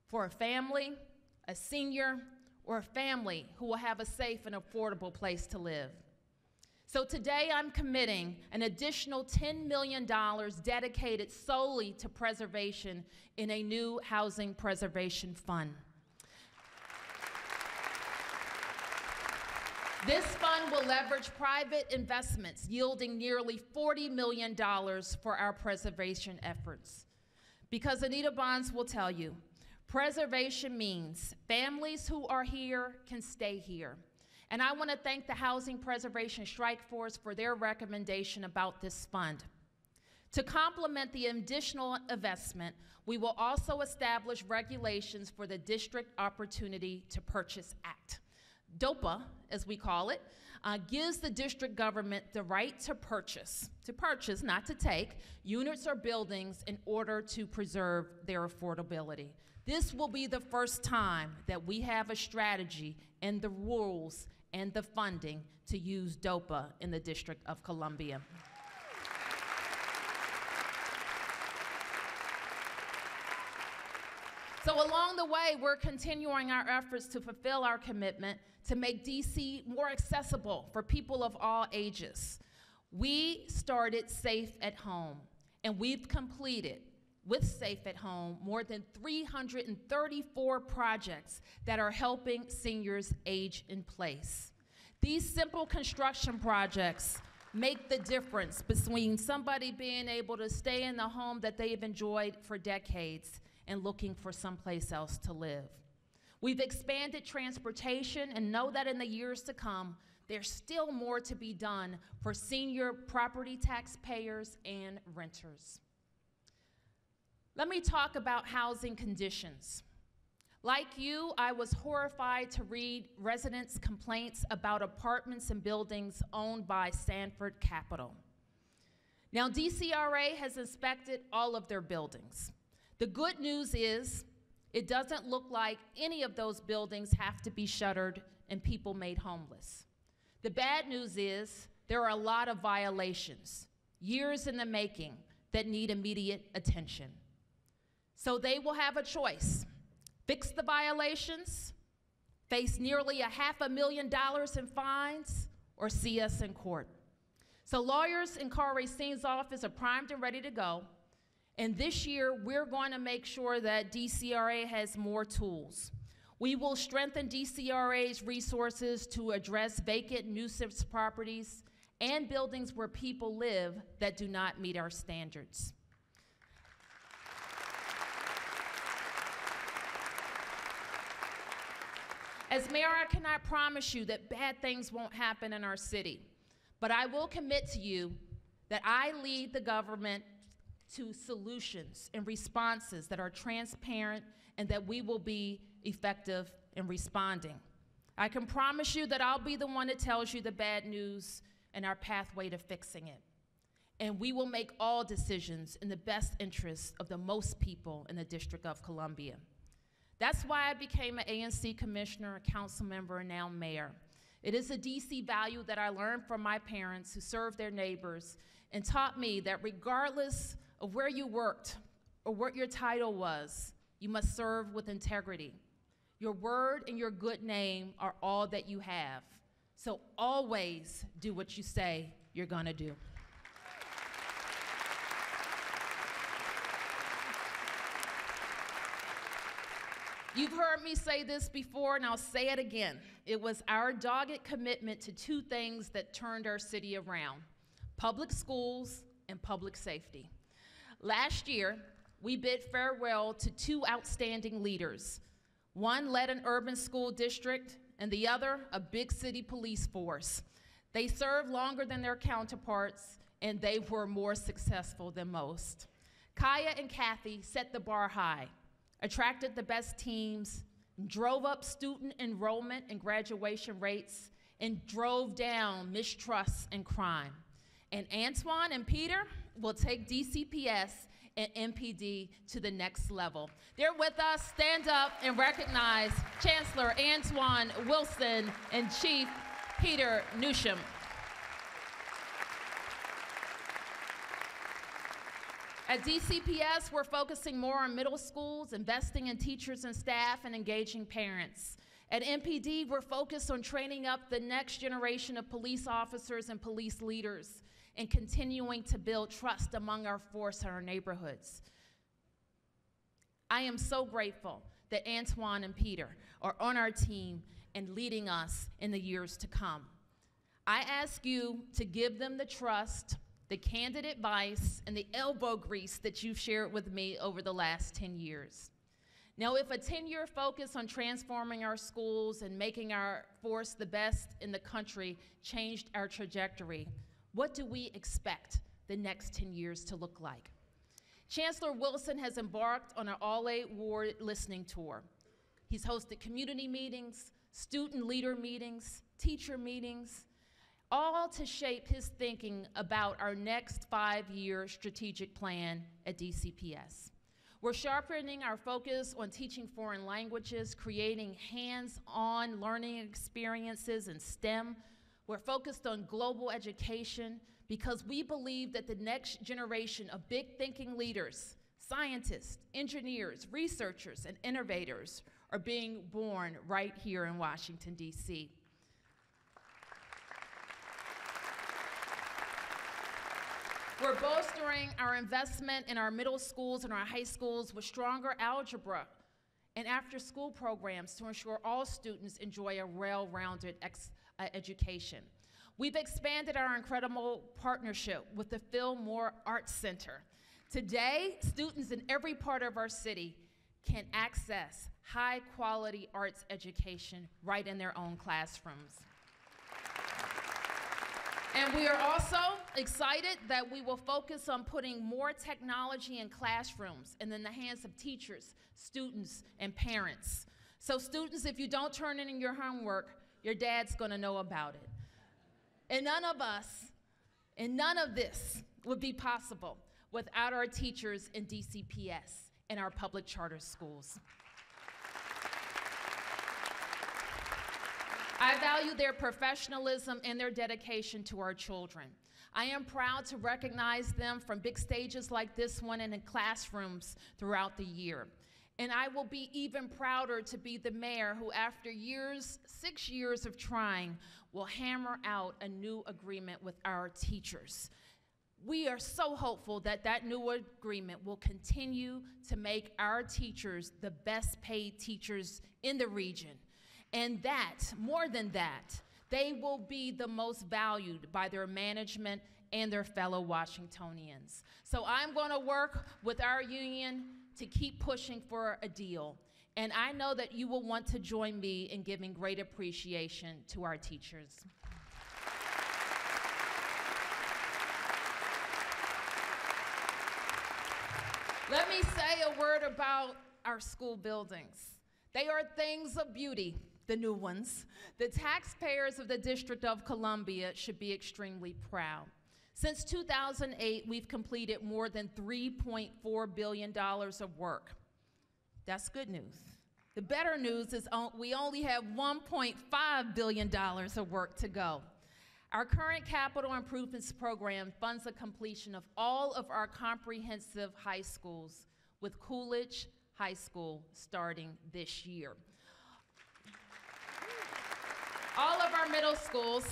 for a family, a senior, or a family who will have a safe and affordable place to live. So today I'm committing an additional $10 million dedicated solely to preservation in a new housing preservation fund. This fund will leverage private investments, yielding nearly $40 million for our preservation efforts. Because Anita Bonds will tell you, preservation means families who are here can stay here. And I want to thank the Housing Preservation Strike Force for their recommendation about this fund. To complement the additional investment, we will also establish regulations for the District Opportunity to Purchase Act. DOPA, as we call it, gives the district government the right to purchase, not to take, units or buildings in order to preserve their affordability. This will be the first time that we have a strategy and the rules and the funding to use DOPA in the District of Columbia. So along the way, we're continuing our efforts to fulfill our commitment to make DC more accessible for people of all ages. We started Safe at Home, and we've completed with Safe at Home more than 334 projects that are helping seniors age in place. These simple construction projects make the difference between somebody being able to stay in the home that they've enjoyed for decades and looking for someplace else to live. We've expanded transportation and know that in the years to come, there's still more to be done for senior property taxpayers and renters. Let me talk about housing conditions. Like you, I was horrified to read residents' complaints about apartments and buildings owned by Sanford Capital. Now, DCRA has inspected all of their buildings. The good news is it doesn't look like any of those buildings have to be shuttered and people made homeless. The bad news is there are a lot of violations, years in the making, that need immediate attention. So they will have a choice: fix the violations, face nearly $500,000 in fines, or see us in court. So lawyers in Carl Racine's office are primed and ready to go. And this year, we're going to make sure that DCRA has more tools. We will strengthen DCRA's resources to address vacant nuisance properties and buildings where people live that do not meet our standards. As mayor, I cannot promise you that bad things won't happen in our city, but I will commit to you that I lead the government to solutions and responses that are transparent and that we will be effective in responding. I can promise you that I'll be the one that tells you the bad news and our pathway to fixing it. And we will make all decisions in the best interest of the most people in the District of Columbia. That's why I became an ANC commissioner, a council member, and now mayor. It is a DC value that I learned from my parents who served their neighbors and taught me that regardless of where you worked or what your title was, you must serve with integrity. Your word and your good name are all that you have. So always do what you say you're gonna do. You've heard me say this before, and I'll say it again. It was our dogged commitment to two things that turned our city around: public schools and public safety. Last year, we bid farewell to two outstanding leaders. One led an urban school district, and the other a big city police force. They served longer than their counterparts, and they were more successful than most. Kaya and Kathy set the bar high, attracted the best teams, drove up student enrollment and graduation rates, and drove down mistrust and crime. And Antoine and Peter will take DCPS and MPD to the next level. They're with us. Stand up and recognize Chancellor Antoine Wilson and Chief Peter Newsham. At DCPS, we're focusing more on middle schools, investing in teachers and staff, and engaging parents. At MPD, we're focused on training up the next generation of police officers and police leaders and continuing to build trust among our force and our neighborhoods. I am so grateful that Antoine and Peter are on our team and leading us in the years to come. I ask you to give them the trust, the candid advice, and the elbow grease that you've shared with me over the last 10 years. Now, if a 10-year focus on transforming our schools and making our force the best in the country changed our trajectory, what do we expect the next 10 years to look like? Chancellor Wilson has embarked on an all-8 ward listening tour. He's hosted community meetings, student leader meetings, teacher meetings, all to shape his thinking about our next 5-year strategic plan at DCPS. We're sharpening our focus on teaching foreign languages, creating hands-on learning experiences in STEM. We're focused on global education because we believe that the next generation of big thinking leaders, Scientists, engineers, researchers, and innovators are being born right here in Washington, D.C. We're bolstering our investment in our middle schools and our high schools with stronger algebra and after-school programs to ensure all students enjoy a well-rounded education. We've expanded our incredible partnership with the Phil Moore Arts Center. Today, students in every part of our city can access high-quality arts education right in their own classrooms. And we are also excited that we will focus on putting more technology in classrooms and in the hands of teachers, students, and parents. So students, if you don't turn in your homework, your dad's gonna know about it. And none of us, and none of this would be possible without our teachers in DCPS and our public charter schools. I value their professionalism and their dedication to our children. I am proud to recognize them from big stages like this one and in classrooms throughout the year. And I will be even prouder to be the mayor who, after 6 years of trying, will hammer out a new agreement with our teachers. We are so hopeful that that new agreement will continue to make our teachers the best paid teachers in the region. And that, more than that, they will be the most valued by their management and their fellow Washingtonians. So I'm going to work with our union to keep pushing for a deal. And I know that you will want to join me in giving great appreciation to our teachers. Let me say a word about our school buildings. They are things of beauty, the new ones. The taxpayers of the District of Columbia should be extremely proud. Since 2008, we've completed more than $3.4 billion of work. That's good news. The better news is we only have $1.5 billion of work to go. Our current capital improvements program funds the completion of all of our comprehensive high schools, with Coolidge High School starting this year. All of our middle schools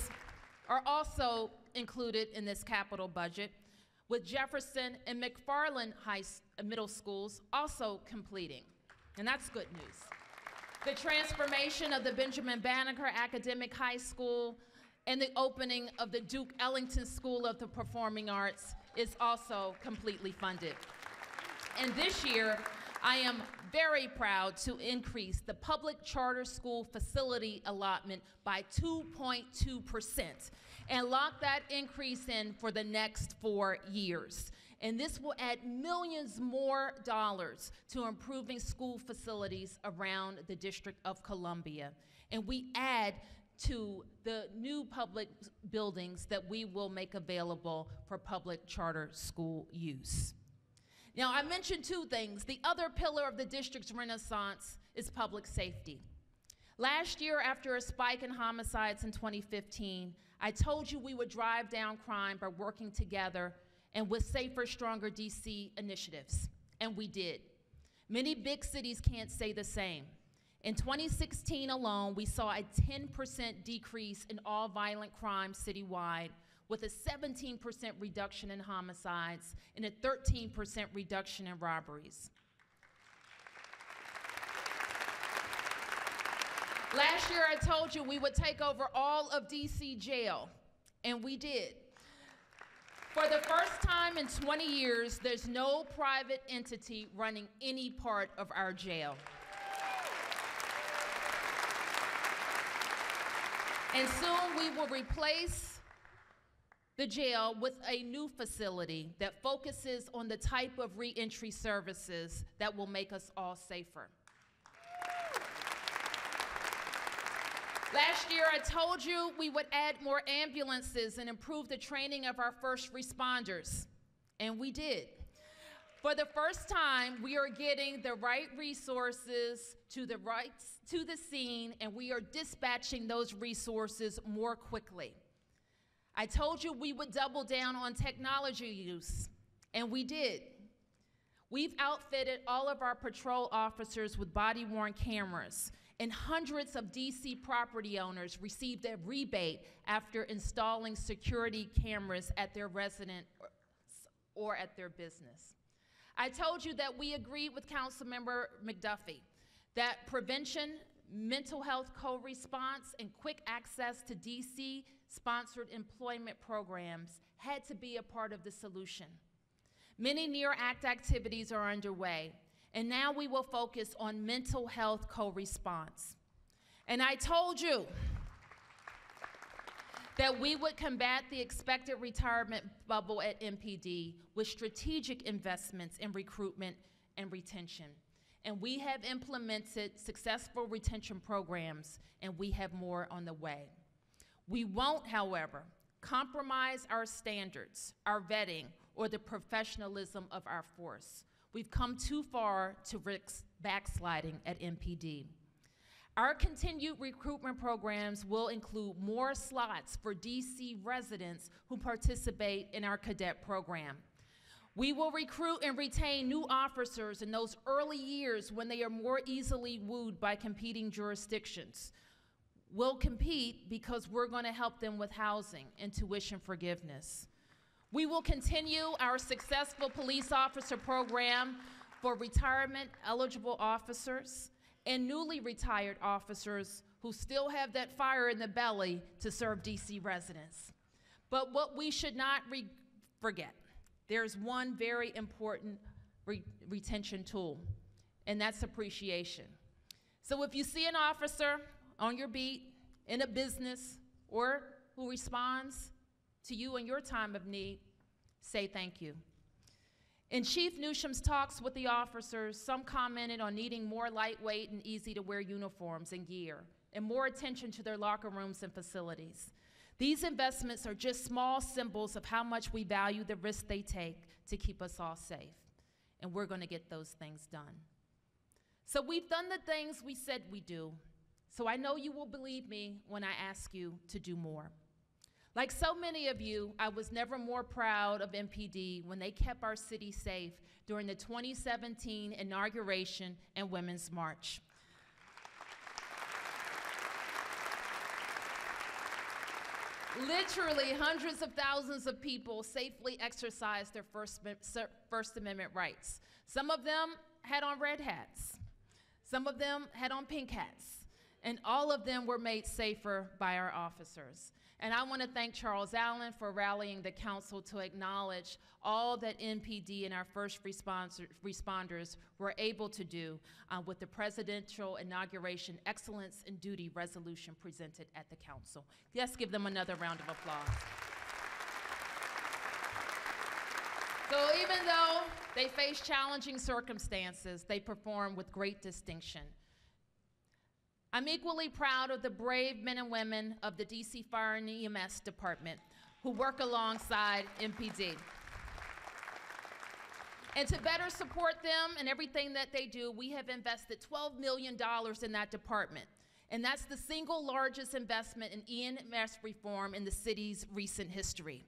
are also included in this capital budget, with Jefferson and McFarland middle schools also completing, and that's good news. The transformation of the Benjamin Banneker Academic High School and the opening of the Duke Ellington School of the Performing Arts is also completely funded. And this year, I am very proud to increase the public charter school facility allotment by 2.2% and lock that increase in for the next 4 years. And this will add millions more dollars to improving school facilities around the District of Columbia. And we add to the new public buildings that we will make available for public charter school use. Now, I mentioned two things. The other pillar of the district's renaissance is public safety. Last year, after a spike in homicides in 2015, I told you we would drive down crime by working together and with Safer, Stronger DC initiatives, and we did. Many big cities can't say the same. In 2016 alone, we saw a 10% decrease in all violent crime citywide, with a 17% reduction in homicides and a 13% reduction in robberies. Last year, I told you we would take over all of DC jail, and we did. For the first time in 20 years, there's no private entity running any part of our jail. And soon we will replace the jail with a new facility that focuses on the type of reentry services that will make us all safer. Last year, I told you we would add more ambulances and improve the training of our first responders, and we did. For the first time, we are getting the right resources to the scene, and we are dispatching those resources more quickly. I told you we would double down on technology use, and we did. We've outfitted all of our patrol officers with body-worn cameras, and hundreds of DC property owners received a rebate after installing security cameras at their residence or at their business. I told you that we agreed with Councilmember McDuffie that prevention, mental health co-response, and quick access to DC-sponsored employment programs had to be a part of the solution. Many NEAR Act activities are underway, and now we will focus on mental health co-response. And I told you that we would combat the expected retirement bubble at MPD with strategic investments in recruitment and retention. And we have implemented successful retention programs, and we have more on the way. We won't, however, compromise our standards, our vetting, or the professionalism of our force. We've come too far to risk backsliding at MPD. Our continued recruitment programs will include more slots for DC residents who participate in our cadet program. We will recruit and retain new officers in those early years when they are more easily wooed by competing jurisdictions. We'll compete because we're going to help them with housing and tuition forgiveness. We will continue our successful police officer program for retirement-eligible officers and newly retired officers who still have that fire in the belly to serve DC residents. But what we should not forget, there's one very important retention tool, and that's appreciation. So if you see an officer on your beat, in a business, or who responds to you in your time of need, say thank you. In Chief Newsom's talks with the officers, some commented on needing more lightweight and easy-to-wear uniforms and gear, and more attention to their locker rooms and facilities. These investments are just small symbols of how much we value the risks they take to keep us all safe, and we're going to get those things done. So we've done the things we said we'd do, so I know you will believe me when I ask you to do more. Like so many of you, I was never more proud of MPD when they kept our city safe during the 2017 inauguration and Women's March. Literally, hundreds of thousands of people safely exercised their First Amendment rights. Some of them had on red hats. Some of them had on pink hats. And all of them were made safer by our officers. And I want to thank Charles Allen for rallying the council to acknowledge all that MPD and our first responders were able to do with the Presidential Inauguration Excellence in Duty resolution presented at the council. Let's give them another round of applause. So even though they face challenging circumstances, they perform with great distinction. I'm equally proud of the brave men and women of the DC Fire and EMS Department who work alongside MPD. And to better support them and everything that they do, we have invested $12 million in that department. And that's the single largest investment in EMS reform in the city's recent history.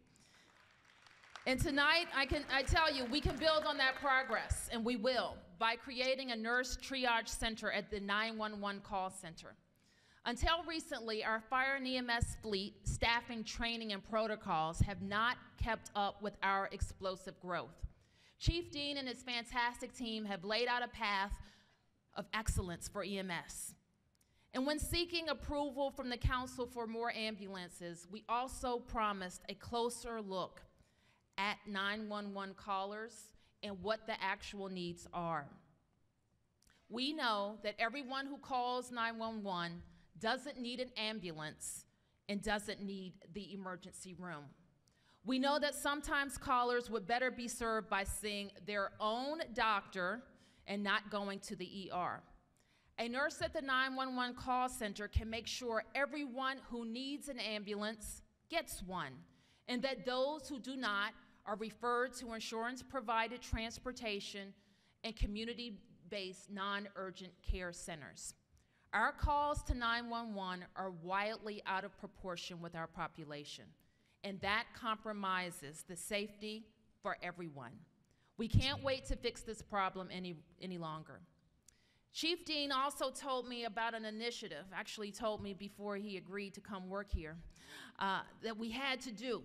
And tonight, I tell you, we can build on that progress, and we will, by creating a nurse triage center at the 911 call center. Until recently, our fire and EMS fleet, staffing, training, and protocols have not kept up with our explosive growth. Chief Dean and his fantastic team have laid out a path of excellence for EMS. And when seeking approval from the council for more ambulances, we also promised a closer look at 911 callers and what the actual needs are. We know that everyone who calls 911 doesn't need an ambulance and doesn't need the emergency room. We know that sometimes callers would better be served by seeing their own doctor and not going to the ER. A nurse at the 911 call center can make sure everyone who needs an ambulance gets one, and that those who do not are referred to insurance-provided transportation and community-based non-urgent care centers. Our calls to 911 are wildly out of proportion with our population, and that compromises the safety for everyone. We can't wait to fix this problem any longer. Chief Dean also told me about an initiative, actually told me before he agreed to come work here, that we had to do.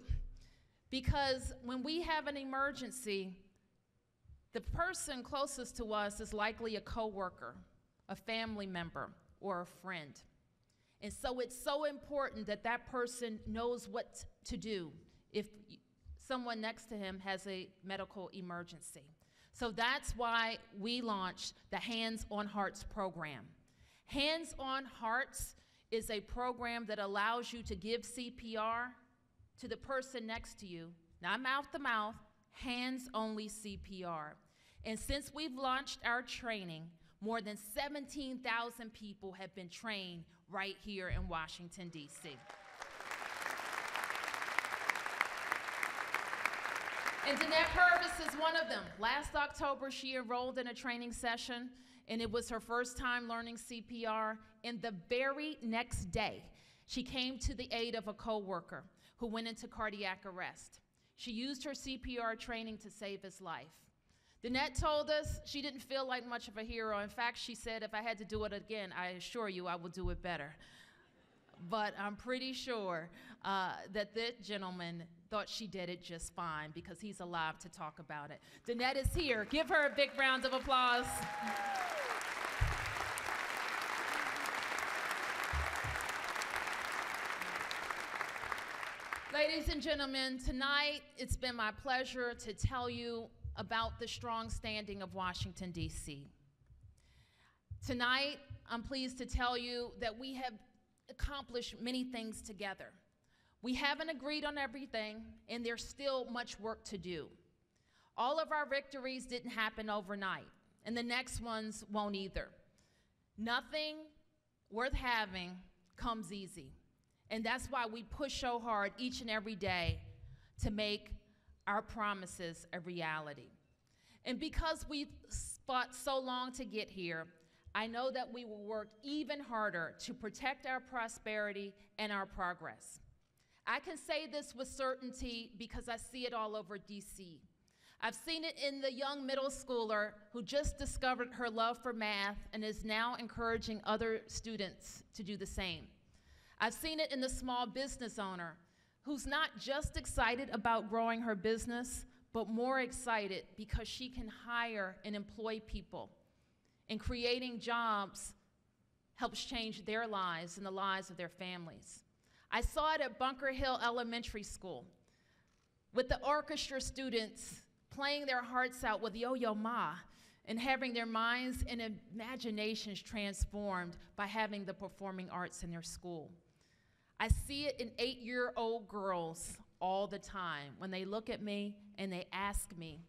Because when we have an emergency, the person closest to us is likely a coworker, a family member, or a friend. And so it's so important that that person knows what to do if someone next to him has a medical emergency. So that's why we launched the Hands on Hearts program. Hands on Hearts is a program that allows you to give CPR to the person next to you, not mouth to mouth, hands-only CPR. And since we've launched our training, more than 17,000 people have been trained right here in Washington, D.C. And Danette Purvis is one of them. Last October, she enrolled in a training session, and it was her first time learning CPR. And the very next day, she came to the aid of a coworker who went into cardiac arrest. She used her CPR training to save his life. Danette told us she didn't feel like much of a hero. In fact, she said, if I had to do it again, I assure you I will do it better. But I'm pretty sure that that gentleman thought she did it just fine because he's alive to talk about it. Danette is here. Give her a big round of applause. Ladies and gentlemen, tonight it's been my pleasure to tell you about the strong standing of Washington, D.C. Tonight, I'm pleased to tell you that we have accomplished many things together. We haven't agreed on everything, and there's still much work to do. All of our victories didn't happen overnight, and the next ones won't either. Nothing worth having comes easy, and that's why we push so hard each and every day to make our promises a reality. And because we've fought so long to get here, I know that we will work even harder to protect our prosperity and our progress. I can say this with certainty because I see it all over DC. I've seen it in the young middle schooler who just discovered her love for math and is now encouraging other students to do the same. I've seen it in the small business owner who's not just excited about growing her business, but more excited because she can hire and employ people. And creating jobs helps change their lives and the lives of their families. I saw it at Bunker Hill Elementary School with the orchestra students playing their hearts out with Yo-Yo Ma and having their minds and imaginations transformed by having the performing arts in their school. I see it in 8-year-old girls all the time when they look at me and they ask me,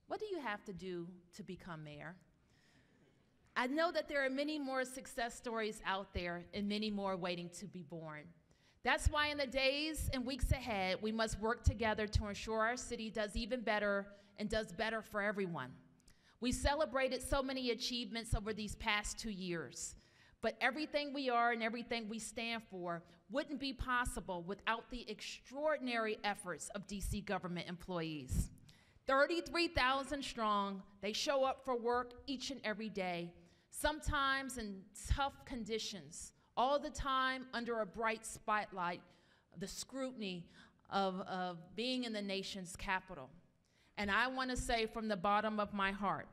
what do you have to do to become mayor? I know that there are many more success stories out there and many more waiting to be born. That's why in the days and weeks ahead, we must work together to ensure our city does even better and does better for everyone. We celebrated so many achievements over these past 2 years, but everything we are and everything we stand for wouldn't be possible without the extraordinary efforts of DC government employees. 33,000 strong, they show up for work each and every day, sometimes in tough conditions, all the time under a bright spotlight, the scrutiny of being in the nation's capital. And I want to say from the bottom of my heart,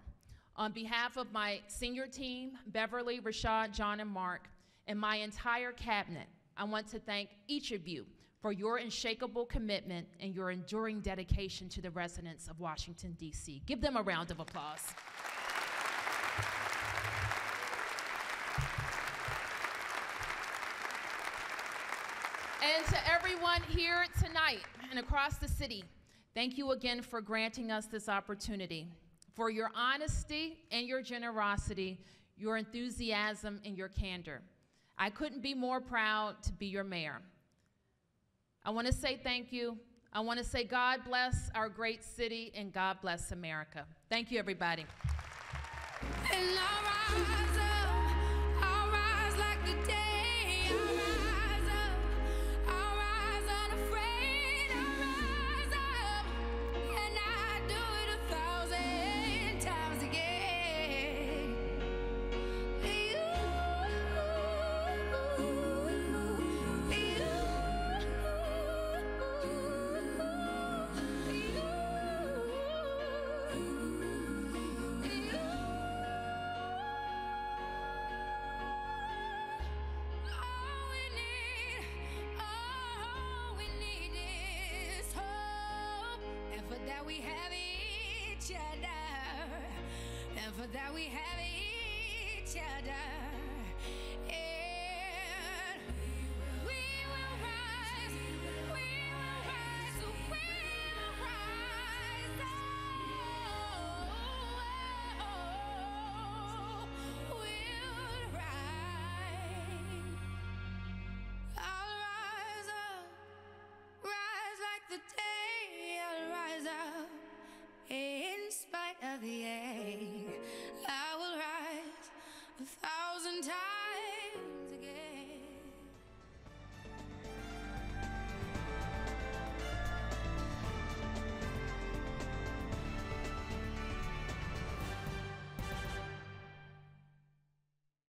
on behalf of my senior team, Beverly, Rashad, John, and Mark, and my entire cabinet, I want to thank each of you for your unshakable commitment and your enduring dedication to the residents of Washington, D.C. Give them a round of applause. And to everyone here tonight and across the city, thank you again for granting us this opportunity, for your honesty and your generosity, your enthusiasm and your candor. I couldn't be more proud to be your mayor. I want to say thank you. I want to say God bless our great city and God bless America. Thank you, everybody. And I'll rise like the day. I'll rise unafraid. I'll rise up, and I do it 1,000 that we have each other. And for that we have each other.